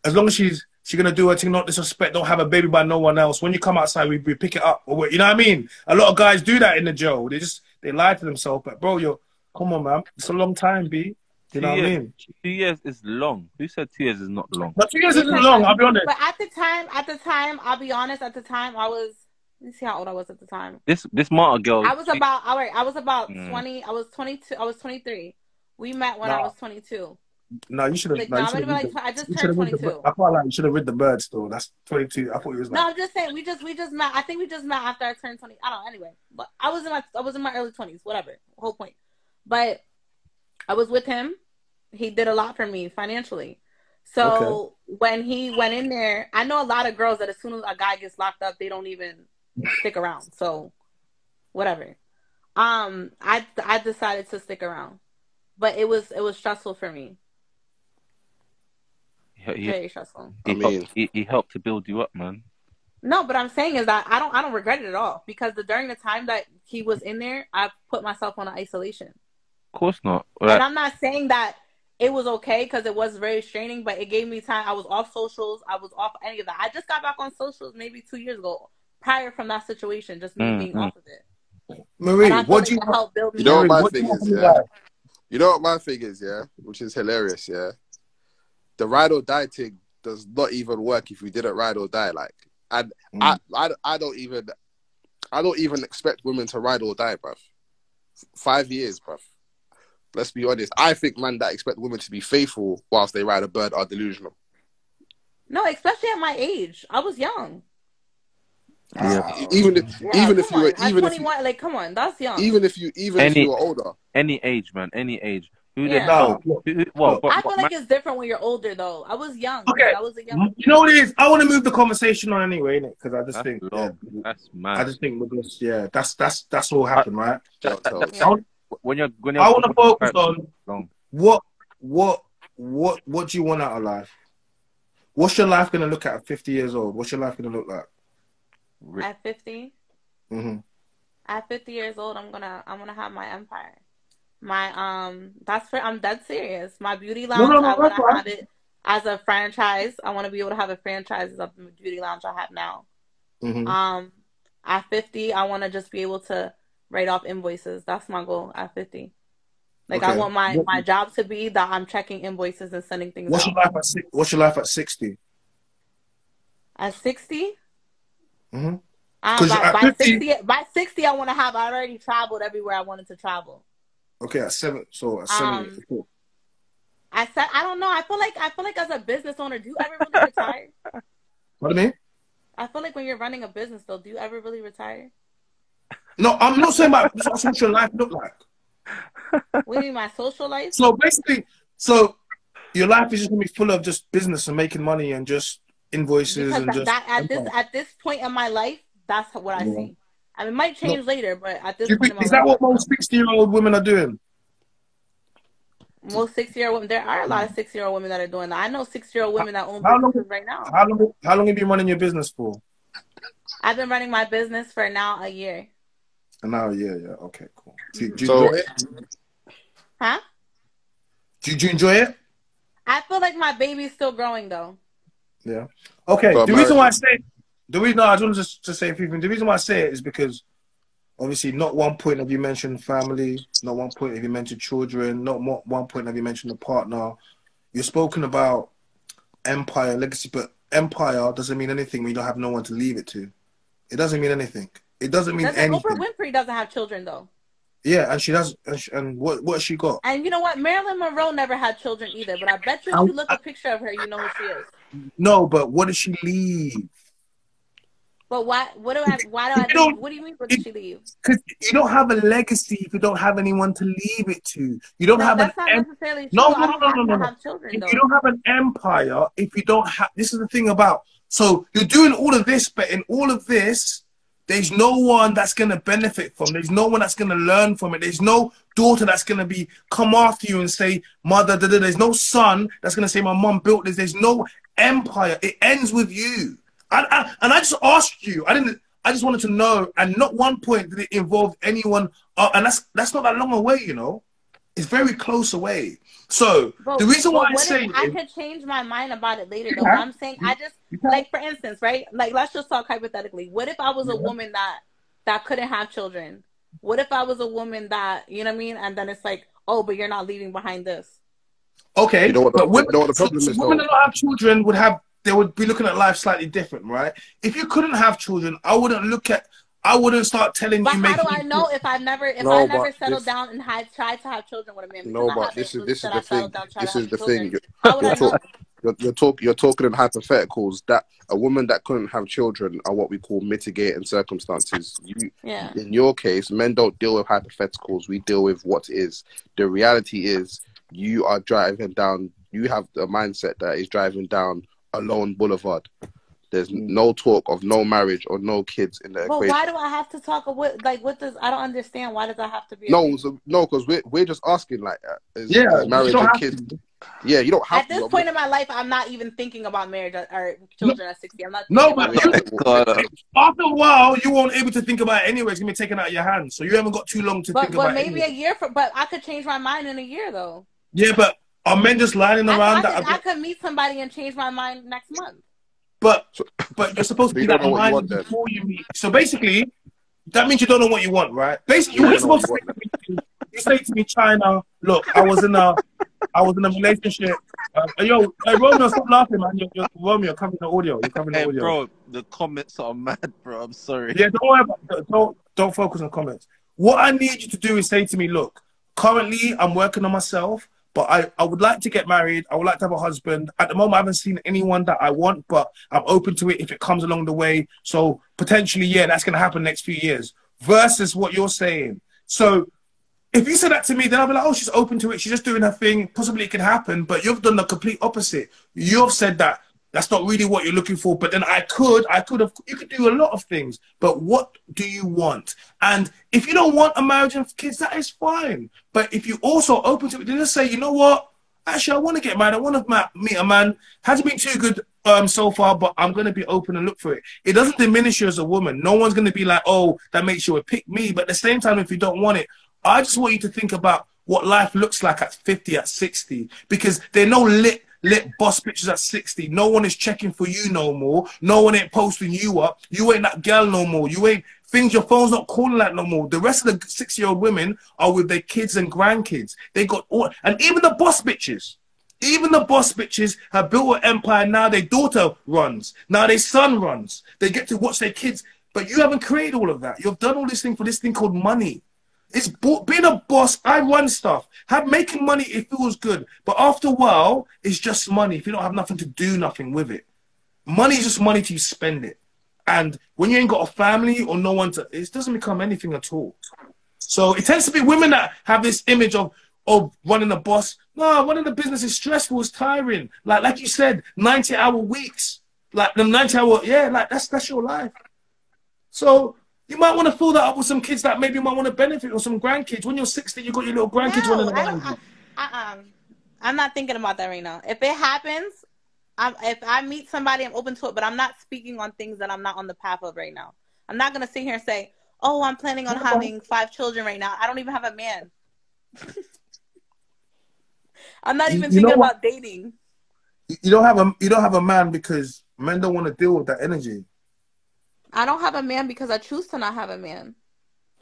As long as she's gonna do her thing, not disrespect, don't have a baby by no one else. When you come outside, we pick it up. Or you know what I mean? A lot of guys do that in the jail. They lie to themselves. But bro, come on, man. It's a long time, B. You know what I mean? 2 years is long. Who said 2 years is not long? But 2 years isn't long, I'll be honest. But at the time, I'll be honest, at the time I was, let me see how old I was at the time. This Marta girl. I was about 20. I was 22. I was 23. We met when I was 22. No, you should have. I just turned 22. I felt like you should have read the birds though. That's 22. I thought it was. No, I'm just saying we just met. I think we just met after I turned 20. I don't know. Anyway, but I was in my early 20s. Whatever. Whole point. But I was with him. He did a lot for me financially. So when he went in there, I know a lot of girls that as soon as a guy gets locked up, they don't even stick around. So whatever. I decided to stick around. but it was stressful for me. He Very stressful. he helped to build you up, man. No, but I'm saying is that I don't regret it at all, because during the time that he was in there, I put myself on isolation. Of course not. And I'm not saying that it was okay, because it was very straining, but it gave me time. I was off socials. I was off any of that. I just got back on socials maybe 2 years ago, prior from that situation, just me being off of it. Marie, what do you help build me? You know what up? my thing is, yeah? You know what my thing is, yeah? Which is hilarious, yeah? The ride or die thing does not even work if you didn't ride or die. Like, and I don't even expect women to ride or die, bruv. 5 years, bruv. Let's be honest. I think men that expect women to be faithful whilst they ride a bird are delusional. No, especially at my age. I was young. Yeah. Even if you were 21, like, come on, that's young. Even if you were older. Any age, man, any age. I feel like it's different when you're older, though. I was young. Okay. I was a young. You know what it is? I want to move the conversation on anyway, innit? Because I just think that's mad. I just think we're just that's all happened, right? When you're I want to focus on what do you want out of life? What's your life gonna look at 50 years old? What's your life gonna look like? At 50? Mm-hmm. At 50 years old, I'm gonna have my empire. I'm dead serious. My beauty lounge, I want to have it as a franchise. I want to be able to have a franchise of the beauty lounge I have now. Mm-hmm. At 50, I want to just be able to write off invoices. That's my goal at 50. Like, okay. I want my job to be that I'm checking invoices and sending things out. What's your life at 60? At 60? Mm-hmm. By 60, I want to have. I already traveled everywhere I wanted to travel. Okay, at 70. So at 70. I don't know. I feel like as a business owner, do you ever really retire? What do you mean? I feel like when you're running a business, though, do you ever really retire? No, I'm not saying about what your life look like. What do you mean, my social life? So basically, your life is just gonna be full of just business and making money and just invoices at this point in my life, that's what I see. I mean, it might change later, but at this point in my life, is that what most 60-year-old women are doing? Most 60-year-old women, there are a lot of 60-year-old women that are doing that. I know 60-year-old women that own businesses right now. How long have you been running your business for? I've been running my business for now a year. Now a year, yeah. Okay, cool. Do you enjoy it? Huh? Do you enjoy it? I feel like my baby's still growing, though. Yeah. Okay. The reason why I say, I just want to say a few things. The reason why I say it is because, obviously, not one point have you mentioned family. Not one point have you mentioned children. Not one point have you mentioned a partner. You've spoken about empire, legacy, but empire doesn't mean anything when you don't have no one to leave it to. It doesn't mean anything. It doesn't mean anything. Oprah Winfrey doesn't have children, though. Yeah, and she does. And what has she got? And you know what? Marilyn Monroe never had children either. But I bet you if you look a picture of her, you know who she is. No, but what did she leave? But why do you mean, what did she leave? Because you don't have a legacy if you don't have anyone to leave it to. You don't have that's not necessarily true. No. Have children, you don't have an empire if you don't have. This is the thing about. So you're doing all of this, but in all of this, there's no one that's going to benefit from. There's no one that's going to learn from it. There's no daughter that's going to come after you and say, mother, There's no son that's going to say, my mom built this. There's no empire. It ends with you. And I just asked you. I just wanted to know. And not one point did it involve anyone. And that's not that long away, you know. It's very close away. So the reason why I say I could change my mind about it later, though. I'm saying like, for instance, right? Like, let's just talk hypothetically. What if I was a woman that couldn't have children? What if I was a woman that, you know what I mean? And then it's like, oh, but you're not leaving behind this. Okay, but women that don't have children would be looking at life slightly different, right? If you couldn't have children, I wouldn't start telling you. But how do I know if I never settled down and had tried to have children with a man? No, but this is the thing. This is the thing. You're talking in hypotheticals that a woman that couldn't have children are what we call mitigating circumstances. In your case, men don't deal with hypotheticals. We deal with what is. The reality is you are driving down. You have the mindset that is driving down a lone boulevard. there's no talk of no marriage or no kids in the But equation. why do I have to talk with what does I don't understand? Why does I have to be? No, because we're just asking like, is marriage and kids? Yeah, you don't have at this point in my life, I'm not even thinking about marriage or children at 60. I'm not. After a while, you won't able to think about it anyway. It's gonna be taken out of your hands, so you haven't got too long to think about it. But maybe a year but I could change my mind in a year though. Yeah, but are men just lying around? I could meet somebody and change my mind next month. But you're supposed to be that mind before you meet. So basically, that means you don't know what you want, right? Basically, you're supposed to say to me, China, look, I was in a relationship. Romeo, stop laughing, man. Romeo, covering the audio. You're covering the audio. Bro, the comments are mad, bro. I'm sorry. Yeah, don't worry about it. Don't focus on comments. What I need you to do is say to me, look, currently I'm working on myself, but I would like to get married. I would like to have a husband. At the moment, I haven't seen anyone that I want, but I'm open to it if it comes along the way. So potentially, yeah, that's going to happen next few years. Versus what you're saying. So if you say that to me, then I'll be like, oh, she's open to it. She's just doing her thing. Possibly it can happen. But you've done the complete opposite. You've said that that's not really what you're looking for. But then you could do a lot of things. But what do you want? And if you don't want a marriage and kids, that is fine. But if you also open to it, then just say, you know what? Actually, I want to get married. I want to meet a man. Hasn't been too good so far, but I'm going to be open and look for it. It doesn't diminish you as a woman. No one's going to be like, oh, that makes you a pick me. But at the same time, if you don't want it, I just want you to think about what life looks like at 50, at 60. Because there are no lit boss pictures at 60. No one is checking for you no more. No one ain't posting you up. You ain't that girl no more. You ain't things, your phone's not calling that no more. The rest of the 6-year-old women are with their kids and grandkids. They got all, and even the boss bitches. Even the boss bitches have built an empire. Now their daughter runs. Now their son runs. They get to watch their kids. But you haven't created all of that. You've done all this thing for this thing called money. It's being a boss. I run stuff. Making money, it feels good. But after a while, it's just money. If you don't have nothing to do, nothing with it. Money is just money till you spend it. And when you ain't got a family or no one to, it doesn't become anything at all. So it tends to be women that have this image of running a boss. No, running the business is stressful, it's tiring. Like you said, 90-hour weeks. Like the 90-hour, yeah, like that's your life. So you might want to fill that up with some kids that maybe might want to benefit, or some grandkids. When you're 60, you got your little grandkids running around. I'm not thinking about that right now. If it happens, if I meet somebody, I'm open to it, but I'm not speaking on things that I'm not on the path of right now. I'm not going to sit here and say, oh, I'm planning on having 5 children right now. I don't even have a man. I'm not even thinking about dating. You don't have a man because men don't want to deal with that energy. I don't have a man because I choose to not have a man.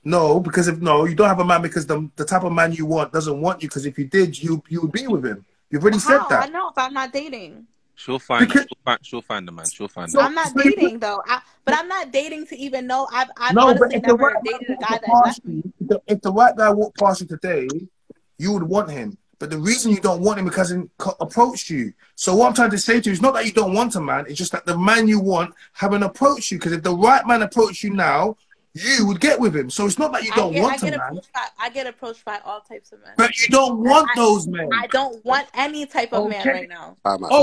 No, because you don't have a man because the type of man you want doesn't want you. Because if you did, you would be with him. You've already said that. I know if I'm not dating. She'll find the man. She'll find so, I'm not dating though. But I'm not dating to even know. I've honestly never dated a guy that left me. If the right guy walked past you today, you would want him. But the reason you don't want him because he approached you. So what I'm trying to say to you is not that you don't want a man. It's just that the man you want haven't approached you. Because if the right man approached you now, you would get with him. So it's not that you don't want a man. I get approached by all types of men. But you don't want those men. I don't want any type of man right now.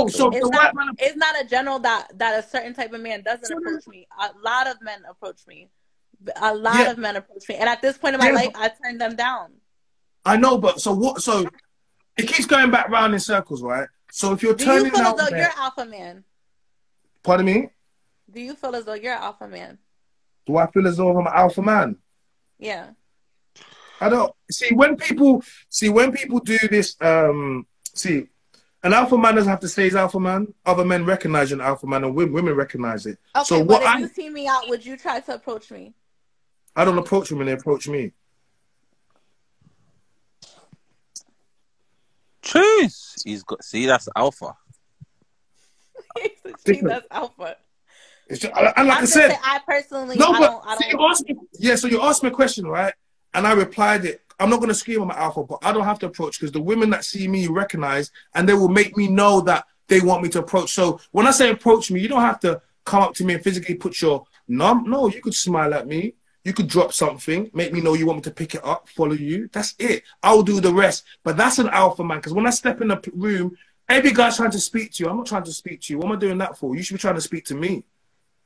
So it's not a general that a certain type of man doesn't approach me. A lot of men approach me. A lot of men approach me. And at this point in my life, I turn them down. I know, but so what? So it keeps going back round in circles, right? So if you're turning out, do you feel as though you're an alpha man? Pardon me? Do you feel as though you're an alpha man? Do I feel as though I'm an alpha man? Yeah. I don't see when people do this. See, an alpha man doesn't have to say he's alpha man. Other men recognize an alpha man, and women recognize it. Okay, so but if you see me out, would you try to approach me? I don't approach women; they approach me. Choose. He's got. See, that's alpha. See, that's alpha. Just, and like I said, I personally, no, I don't. You asked me, so you asked me a question, right? And I replied it. I'm not going to scream on my alpha, but I don't have to approach because the women that see me recognize, and they will make me know that they want me to approach. So when I say approach me, you don't have to come up to me and physically put your no. You could smile at me. You could drop something, make me know you want me to pick it up, follow you. That's it. I'll do the rest. But that's an alpha man. Because when I step in the room, every guy's trying to speak to you. I'm not trying to speak to you. What am I doing that for? You should be trying to speak to me.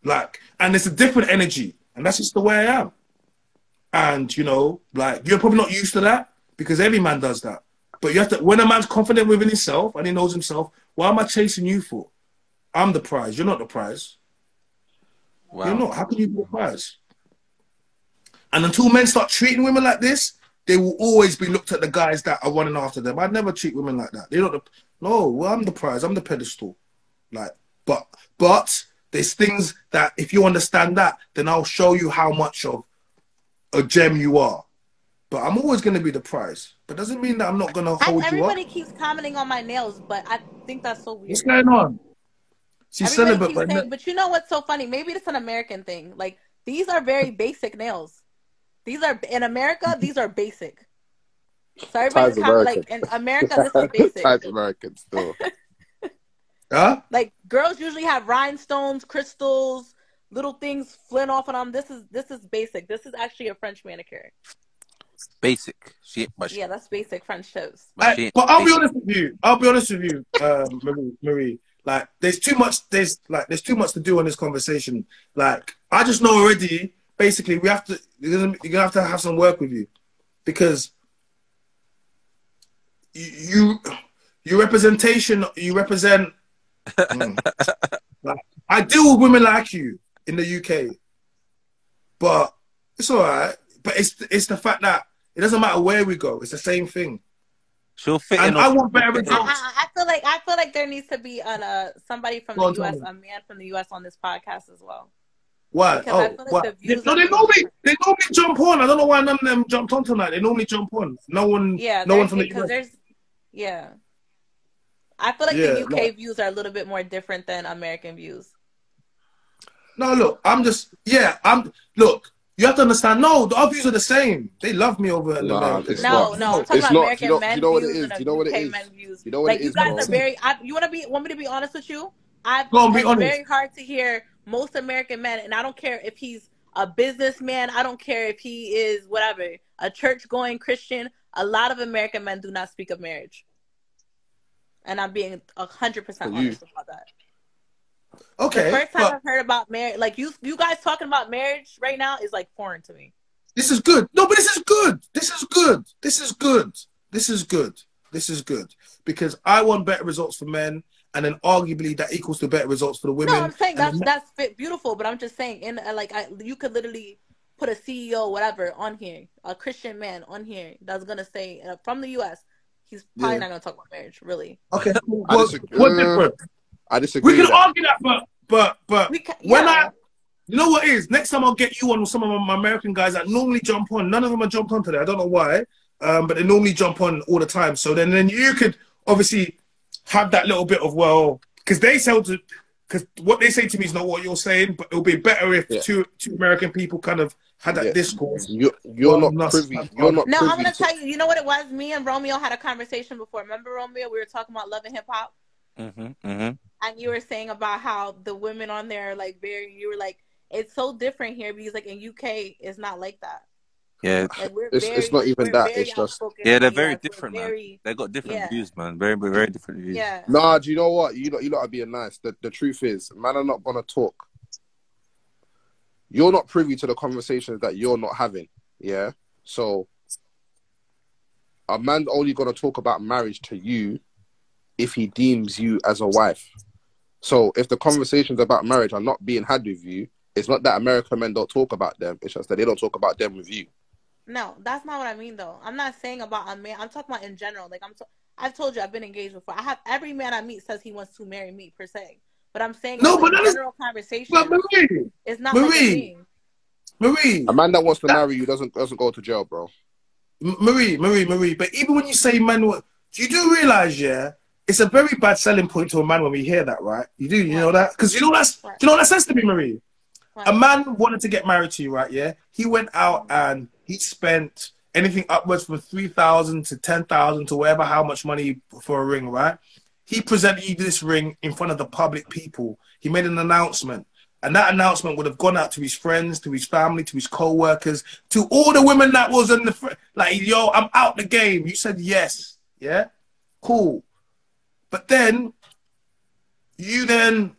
Like, and it's a different energy, and that's just the way I am. And, you know, like, you're probably not used to that because every man does that. But you have to, when a man's confident within himself and he knows himself, why am I chasing you for? I'm the prize. You're not the prize. Wow. You're not. How can you be the prize? And until men start treating women like this, they will always be looked at the guys that are running after them. I'd never treat women like that. They're not the, no, well, I'm the prize. I'm the pedestal. Like, but there's things that if you understand that, then I'll show you how much of a gem you are. But I'm always going to be the prize. But doesn't mean that I'm not going to hold you up. Everybody keeps commenting on my nails, but I think that's so weird. What's going on? She's celibate, but you know what's so funny? Maybe it's an American thing. Like, these are very basic nails. These are, in America, these are basic. So everybody's kind of like, in America, this is basic. Type American still. Huh? Like, girls usually have rhinestones, crystals, little things flint off on them. This is basic. This is actually a French manicure. Basic. Yeah, that's basic French toast. But I'll be honest with you. Marie. Like, there's too much to do on this conversation. Like, I just know already. Basically, you're gonna have to have some work with you, because you represent. Like, I deal with women like you in the UK, but it's all right. But it's the fact that it doesn't matter where we go; it's the same thing. She'll fit and in. I want better results. I feel like there needs to be somebody from the US, a man from the US on this podcast as well. Why? What? No, they normally jump on. I don't know why none of them jumped on tonight. They normally jump on. No one from the US. I feel like the UK views are a little bit more different than American views. No, look, look, you have to understand, no, our views are the same. They love me over in America. No, I'm talking about American men views and UK men views. You know what it is? You guys are very, want me to be honest with you? It's very hard to hear most American men, and I don't care if he's a businessman, I don't care if he is whatever, a church-going Christian, a lot of American men do not speak of marriage. And I'm being 100% honest about that. Okay. The first time I've heard about marriage, like you guys talking about marriage right now is like foreign to me. This is good. No, but this is good. This is good. This is good. This is good. This is good. Because I want better results for men, and then arguably that equals to better results for the women. No, I'm saying that's beautiful, but I'm just saying, you could literally put a CEO, whatever, on here, a Christian man on here that's gonna say from the US, he's probably not gonna talk about marriage, really. Okay, what's different? I disagree. We can argue that, but you know what it is? Next time I'll get you on with some of my American guys that normally jump on. None of them have jumped on today. I don't know why, but they normally jump on all the time. So then you could obviously have that little bit of, well, because what they say to me is not what you're saying, but it'll be better if two American people kind of had that discourse. You're not privy. You're not. No, I'm gonna tell you. You know what it was? Me and Romeo had a conversation before. Remember, Romeo? We were talking about love and hip hop. And you were saying about how the women on there are like you were like, it's so different here because like in UK it's not like that. Yeah, like it's not even that. It's just they're very different, man. They got different views, man. Very, very different views. Yeah. Nah, do you know what? You lot are being nice. The truth is, man, are not gonna talk. You're not privy to the conversations that you're not having. Yeah. So a man's only gonna talk about marriage to you if he deems you as a wife. So if the conversations about marriage are not being had with you, it's not that American men don't talk about them. It's just that they don't talk about them with you. No, that's not what I mean, though. I'm not saying about a man. I'm talking about in general. Like I've told you, I've been engaged before. Every man I meet says he wants to marry me per se. But I'm saying general conversation. But Marie, it's not Marie. Marie, a man that wants to marry you doesn't go to jail, bro. Marie. But even when you say man, you do realize, it's a very bad selling point to a man when we hear that, right? You do, you know that? Because you know what that says to me, Marie? A man wanted to get married to you, right? Yeah? He went out and he spent anything upwards from 3,000 to 10,000 to whatever, how much money for a ring, right? He presented you this ring in front of the public people. He made an announcement. And that announcement would have gone out to his friends, to his family, to his co-workers, to all the women that was in the... Like, yo, I'm out the game. You said yes. Yeah? Cool. But then, you then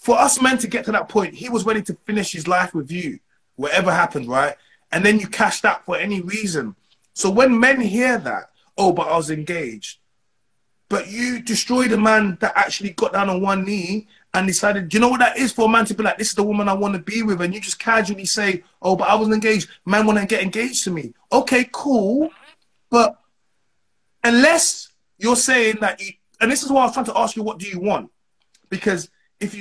for us men to get to that point, he was ready to finish his life with you, whatever happened, right? And then you cashed out for any reason. So when men hear that, oh, but I was engaged, but you destroyed a man that actually got down on one knee and decided, do you know what that is for a man to be like, this is the woman I want to be with, and you just casually say, oh, but I wasn't engaged, man want to get engaged to me. Okay, cool, but unless you're saying that you, and this is why I was trying to ask you, what do you want? Because if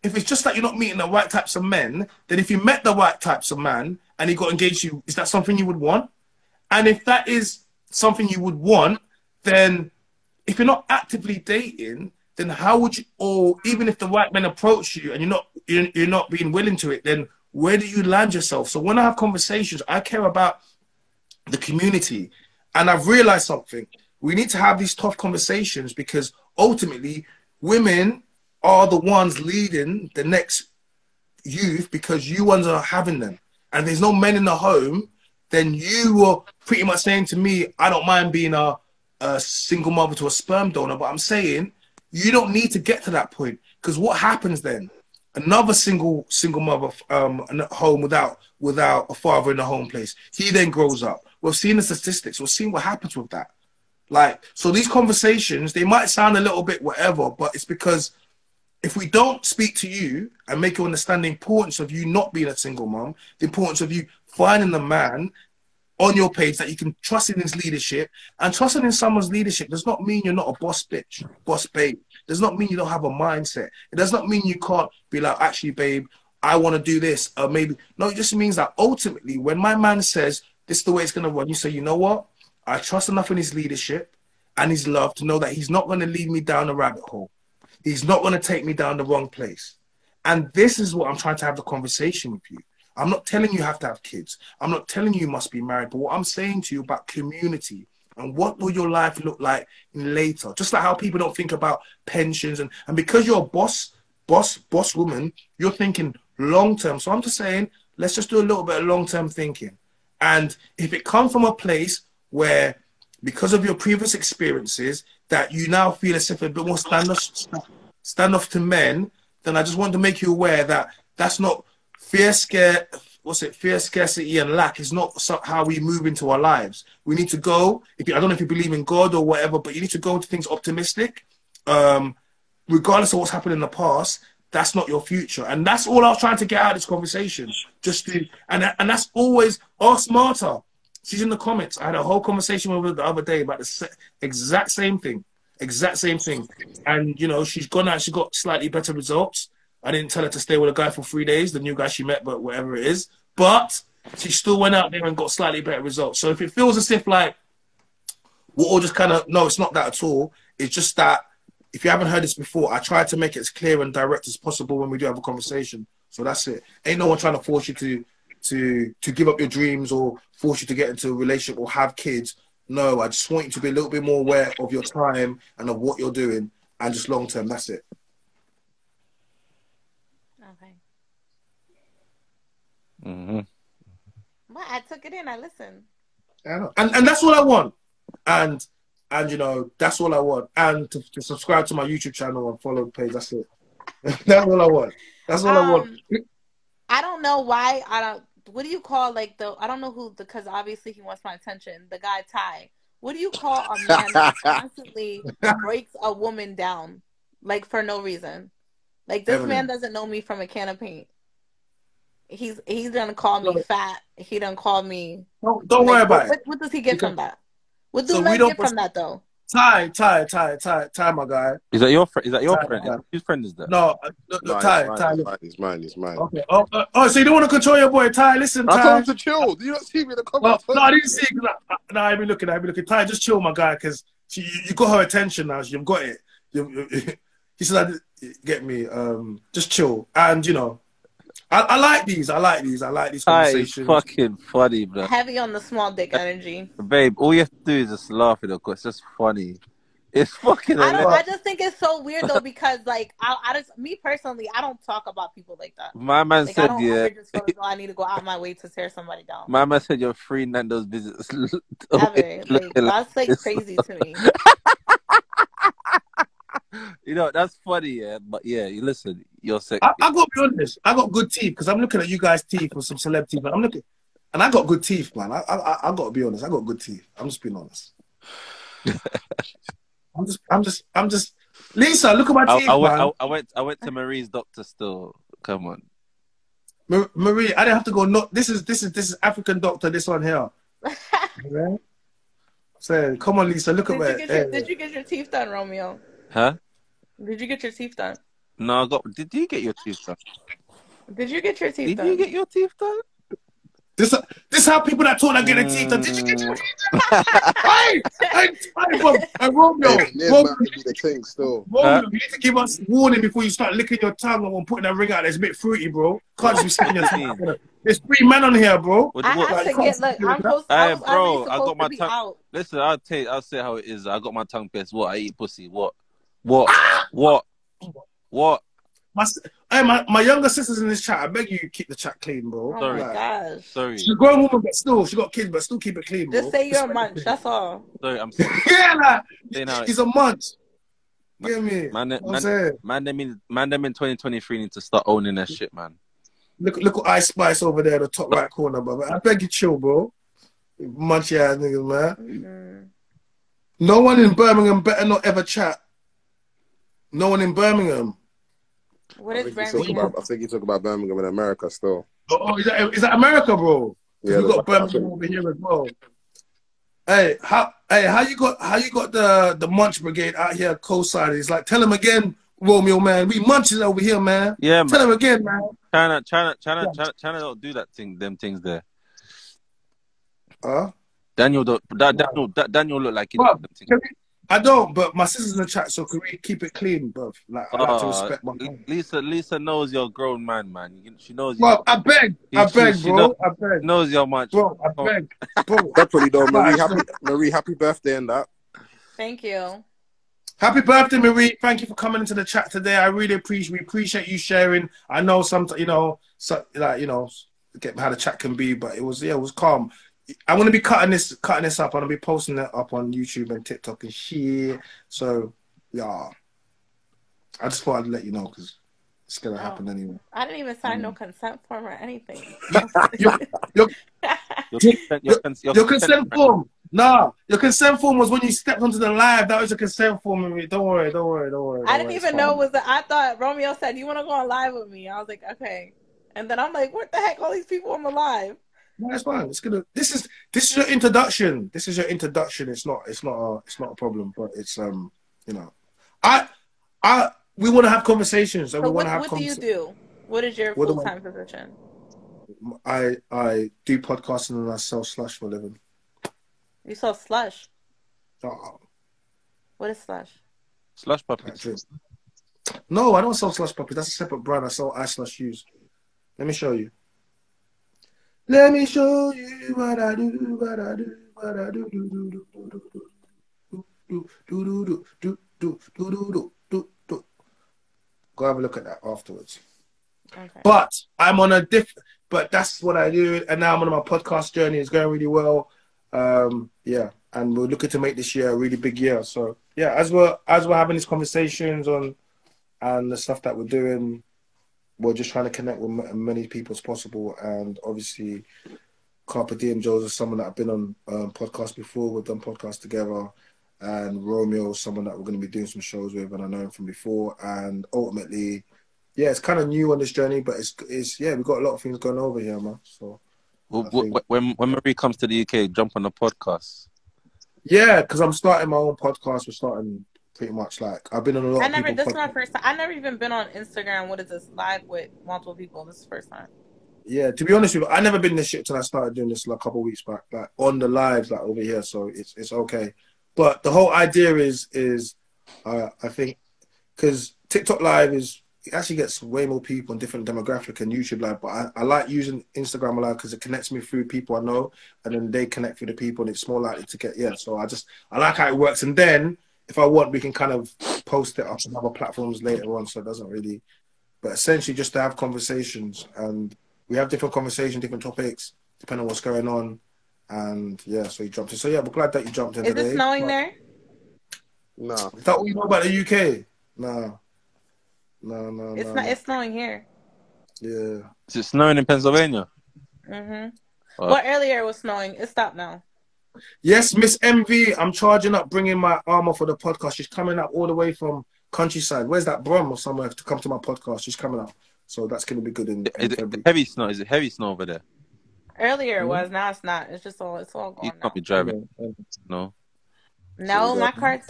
it's just that you're not meeting the right types of men, then if you met the right types of man and he got engaged to you, is that something you would want? And if that is something you would want, then if you're not actively dating, then how would you, or even if the right men approach you and you're not being willing to it, then where do you land yourself? So when I have conversations, I care about the community, and I've realized something. We need to have these tough conversations because ultimately women are the ones leading the next youth because you ones are having them. And if there's no men in the home, then you were pretty much saying to me, I don't mind being a single mother to a sperm donor, but I'm saying you don't need to get to that point, because what happens then? Another single mother home without a father in the home place. He then grows up. We've seen the statistics. We've seen what happens with that. Like, so these conversations, they might sound a little bit whatever, but it's because if we don't speak to you and make you understand the importance of you not being a single mom, the importance of you finding the man on your page that you can trust in his leadership, and trusting in someone's leadership does not mean you're not a boss bitch, boss babe. It does not mean you don't have a mindset. It does not mean you can't be like, actually, babe, I want to do this. Or maybe, no, it just means that ultimately when my man says, this is the way it's going to run, you say, you know what? I trust enough in his leadership and his love to know that he's not going to lead me down a rabbit hole. He's not going to take me down the wrong place. And this is what I'm trying to have the conversation with you. I'm not telling you have to have kids. I'm not telling you must be married. But what I'm saying to you about community and what will your life look like later. Just like how people don't think about pensions. And because you're a boss woman, you're thinking long-term. So I'm just saying, let's just do a little bit of long-term thinking. And if it comes from a place where, because of your previous experiences, that you now feel as if a bit more standoff to men, then I just want to make you aware that that's not fear, scarcity, and lack is not how we move into our lives. We need to go, I don't know if you believe in God or whatever, but you need to go into things optimistic. Regardless of what's happened in the past, that's not your future. And that's all I was trying to get out of this conversation. And that's always, ask Marta. She's in the comments. I had a whole conversation with her the other day about the exact same thing. And, you know, she's gone out, she got slightly better results. I didn't tell her to stay with a guy for 3 days, the new guy she met, but whatever it is. But she still went out there and got slightly better results. So if it feels as if like, we're all just kind of, no, it's not that at all. It's just that, if you haven't heard this before, I try to make it as clear and direct as possible when we do have a conversation. So that's it. Ain't no one trying to force you to give up your dreams or force you to get into a relationship or have kids. No, I just want you to be a little bit more aware of your time and of what you're doing, and just long term. That's it. Okay. Mm-hmm. I took it in. I listened. And that's what I want. And you know, that's all I want. And to subscribe to my YouTube channel and follow the page. That's it. That's all I want. That's all I want. I don't know why. What do you call like I don't know who, because obviously he wants my attention. The guy Ty. What do you call a man that constantly breaks a woman down, like for no reason? Like this man doesn't know me from a can of paint. He's gonna call me fat. He done call me. Don't worry about it. What does he get from that? What do men get from that though? Ty, my guy. Is that your friend? Is that your friend? Whose friend is that? No, Ty. It's mine. Okay. Oh, so you don't want to control your boy, Ty? Listen, Ty. I told him to chill. Do you not see me in the comments? No, I didn't see it. No, I've been looking. Ty, just chill, my guy, because you got her attention now. You've got it. He said, "Get me. Just chill." And you know, I like these. I like these conversations. It's fucking funny, bro. Heavy on the small dick energy. Babe, all you have to do is just laugh at it, because it's just funny. It's fucking I just think it's so weird though, because like me personally, I don't talk about people like that. My man like, said, I don't just feel I need to go out my way to tear somebody down. My man said you're free Nando's visits. Like, that's like crazy to me. You know, that's funny, yeah. But yeah, you listen, you're sick. I got to be honest. I got good teeth because I'm looking at you guys' teeth or some celeb teeth. But I'm looking, and I got good teeth, man. I got to be honest. I got good teeth. I'm just being honest. I'm just. Lisa, look at my teeth, man. I went to Marie's doctor still. Come on, Marie. I didn't have to go. No, this is African doctor. This one here. Yeah. So come on, Lisa. Look at me. Did you get your teeth done, Romeo? huh? Did you get your teeth done? No, I got. Did you get your teeth done? Did you get your teeth Did done? you get your teeth done? This how people that talk that get their teeth done. Did you get your teeth done? Hey, Romeo, Romeo be the king still. Romeo, you need to give us warning before you start licking your tongue and putting that ring out. It's a bit fruity, bro. Can't just be sticking your tongue. There's 3 men on here, bro. I have to get. Look, I'm supposed. I got my tongue. Out. Listen, I'll say how it is. I got my tongue pierced. What? I eat pussy. What? What? My younger sister's in this chat. I beg you, keep the chat clean, bro. Oh my gosh. Sorry. She's a grown woman, but still, she got kids, but still keep it clean, bro. Just say you're a munch. That's all. Sorry, I'm sorry. Yeah, he's a munch. Get me? Man, them in 2023 need to start owning their shit, man. Look at Ice Spice over there, the top right corner, bro. I beg you, chill, bro. Munchy ass niggas, man. Mm-hmm. No one in Birmingham better not ever chat. No one in Birmingham. What is Birmingham? I think you talk about Birmingham in America still. Oh, is that America, bro? Yeah, we got Birmingham over here as well. Hey, how you got the Munch Brigade out here co-signing? It's like, tell him again, Romeo, man. We munches over here, man. Yeah, man. Tell him again, man. China don't do them things there. Huh? Daniel Daniel look like he Well, does them things. I don't, but my sister's in the chat, so can we keep it clean, bro? Like, I like to respect my mom. Lisa knows you're a grown man, man. She knows you. Well, I beg, bro. I beg. Knows you're much. Bro, I beg. Bro. Definitely though, Marie, happy birthday and that. Thank you. Happy birthday, Marie. Thank you for coming into the chat today. I really appreciate you sharing. I know sometimes, how the chat can be, but it was calm. I'm gonna be cutting this up. I'm gonna be posting it up on YouTube and TikTok and shit. So yeah, I just thought I'd let you know because it's gonna happen anyway. I didn't even sign no consent form or anything. Your consent form. Nah, your consent form was when you stepped onto the live. That was a consent form. Don't worry. I didn't even know it was. I thought Romeo said, "You want to go on live with me?" I was like, "Okay," and then I'm like, "What the heck? All these people on the live." No, that's fine. This is your introduction. This is your introduction. It's not a problem, but it's we want to have conversations. And so we want to have. What do you do? What is your full-time position? I do podcasting and I sell slush for a living. You sell slush. Oh. What is slush? Slush puppies. No, I don't sell slush puppies. That's a separate brand. I sell ice slush shoes. Let me show you. Let me show you what I do, what I do, what I do, do. Go have a look at that afterwards. Okay. But I'm on a but that's what I do, and now I'm on my podcast journey. It's going really well. Yeah, and we're looking to make this year a really big year. So yeah, as we're having these conversations and the stuff that we're doing, we're just trying to connect with as many people as possible. And obviously, Carpe Diem Joe's is someone that I've been on podcasts before. We've done podcasts together. And Romeo is someone that we're going to be doing some shows with, and I know him from before. And ultimately, yeah, it's kind of new on this journey, but it's we've got a lot of things going over here, man. So when Marie comes to the UK, jump on the podcast. Yeah, because I'm starting my own podcast. We're starting pretty much like I've been on a lot. This is my first time. I've never even been on Instagram. What is this, live with multiple people? This is the first time. Yeah, to be honest with you, I never been this shit till I started doing this like a couple of weeks back, like on the lives, like over here. So it's okay. But the whole idea is I think because TikTok live it actually gets way more people in different demographic and YouTube live. But I like using Instagram live because it connects me through people I know, and then they connect with the people, and it's more likely to get So I like how it works, and then if I want, we can kind of post it up on other platforms later on. So it doesn't really, but essentially just to have conversations, and we have different conversations, different topics depending on what's going on. And yeah, so you jumped in. So yeah, we're glad that you jumped in today. Is it snowing there? No. Is that what you know about the UK? No. It's not. It's snowing here. Yeah. Is it snowing in Pennsylvania? Well, earlier it was snowing. It stopped now. Yes, Miss MV, I'm charging up, bringing my armor for the podcast. She's coming up all the way from countryside. Where's that, Brom or somewhere, to come to my podcast? She's coming up. So that's going to be good in February. Heavy snow? Is it heavy snow over there? Earlier it was. Now it's not. It's all gone. You can't be driving. No. No, my car.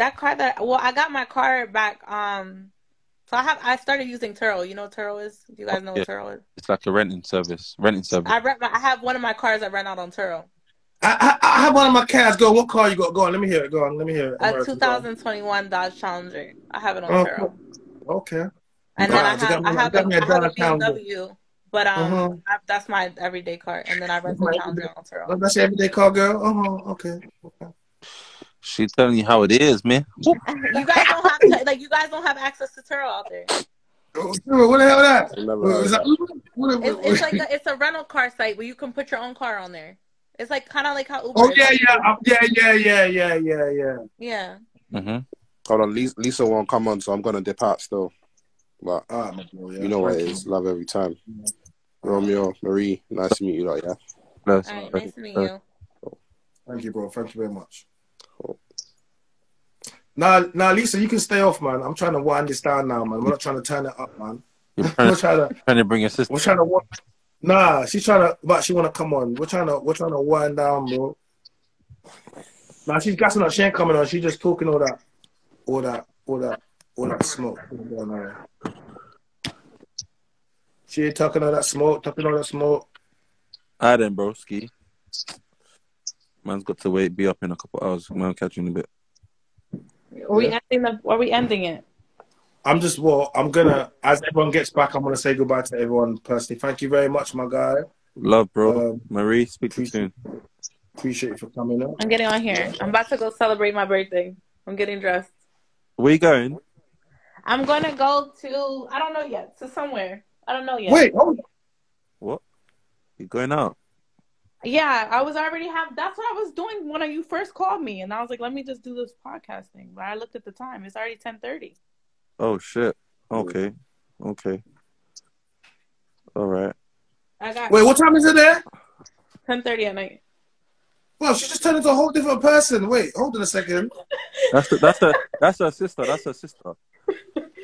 Well, I got my car back. So I started using Turo. You know what Turo is? Do you guys know what Turo is? It's like a renting service. I have one of my cars I rent out on Turo. I have one of my cars. Go on, what car you got? Go on, let me hear it. Go on, let me hear it. A 2021 Dodge Challenger. I have it on Turo. Okay. And then I have a BMW, but that's my everyday car. And then I rent the Challenger on Turo. That's your everyday car, girl. Okay. She's telling you how it is, man. You guys don't have you guys don't have access to Turo out there. What the hell is that? It's a rental car site where you can put your own car on there. It's like kind of like how Uber. Oh yeah. Yeah. Hold on, Lisa won't come on, so I'm gonna dip out still. But you know what it is. Love every time. Romeo, Marie, nice to meet you, yeah. All right, nice to meet you. Thank you, bro. Thank you very much. Now, Lisa, you can stay off, man. I'm trying to wind this down now, man. We're not trying to turn it up, man. We're trying to bring your sister. We're trying to. Nah, she's trying to, but she want to come on. We're trying to wind down, bro. Nah, she's gassing up. She ain't coming on. She's just talking all that smoke. She ain't talking all that smoke. Alright then, bro. Ski. Man's got to be up in a couple hours. Man, catch you in a bit. Are we ending it? I'm gonna, as everyone gets back, I'm gonna say goodbye to everyone personally. Thank you very much, my guy. Love, bro. Marie, speak to you soon. Appreciate you for coming up. I'm getting on here. I'm about to go celebrate my birthday. I'm getting dressed. Where you going? I'm gonna go to, I don't know yet, to somewhere. I don't know yet. Wait, hold on. What? You going out? Yeah, that's what I was doing when you first called me. And I was like, let me just do this podcast thing. But I looked at the time. It's already 10:30. Oh, shit. Okay. All right. Wait, what time is it there? 10:30 at night. Well, she just turned into a whole different person. Wait, hold on a second. That's her sister.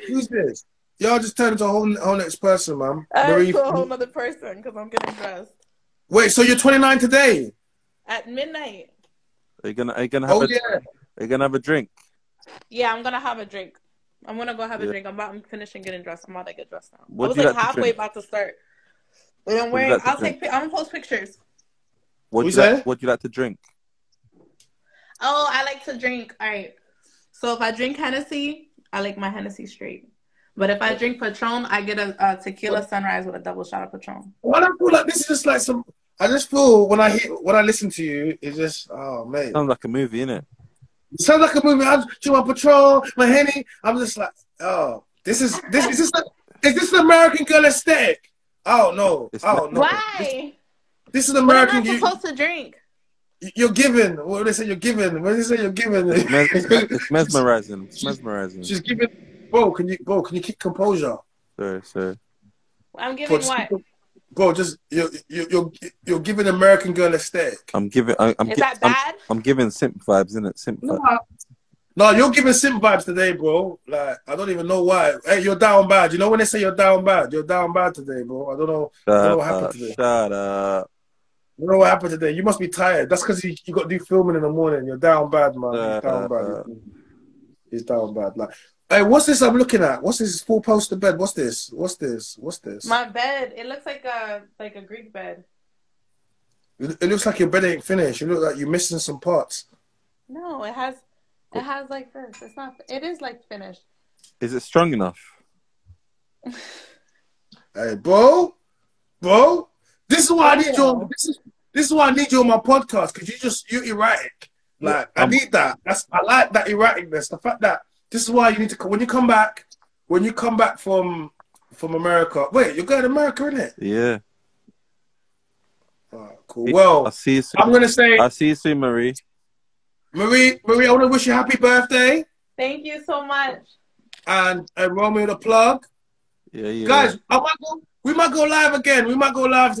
Who's this? Y'all just turned into a whole next person, man. I'm a whole other person because I'm getting dressed. Wait, so you're 29 today? At midnight. Are you gonna have a drink? Yeah, I'm gonna have a drink. I'm gonna go have a drink. I'm finishing getting dressed. I'm about to get dressed now. I was like halfway about to start. But I'm wearing. I'm gonna post pictures. What do you like to drink? Oh, I like to drink. All right. So if I drink Hennessy, I like my Hennessy straight. But if I drink Patron, I get a tequila sunrise with a double shot of Patron. Well, I feel like this is just like some. I just feel when I listen to you, it's just man. Sounds like a movie, innit? It sounds like a movie. I do my Patron, my Henny. I'm just like, is this an American Girl aesthetic? Oh no! No! Why? This is American. What am I supposed to drink? You're giving. What do they say? You're giving. What do they say? You're giving. It's mesmerizing. It's mesmerizing. She's giving. Bro, can you keep composure? Sorry. I'm giving what? Bro, just you're giving American Girl aesthetic. I'm giving. Is that bad? I'm giving simp vibes, innit? Simp vibes. No, you're giving simp vibes today, bro. Like I don't even know why. Hey, you're down bad. You know when they say you're down bad today, bro. I don't know what happened today. Shut up. You know what happened today? You must be tired. That's because you got to do filming in the morning. You're down bad, man. He's down bad. He's down bad. Like, hey, what's this I'm looking at? What's this full poster bed? What's this? My bed. It looks like a Greek bed. It looks like your bed ain't finished. You look like you're missing some parts. No, it has like this. It's not. It is like finished. Is it strong enough? Hey, bro. This is why I need you. This is why I need you on my podcast because you're erratic. Like I need that. I like that erraticness. The fact that this is why you need to when you come back from America. Wait, you're going to America, innit? Yeah. Alright, cool. Well, I'll see you soon. I'm gonna say I'll see you soon, Marie. Marie, I want to wish you a happy birthday. Thank you so much. and Romeo the Plug. Yeah. Guys, we might go live again. We might go live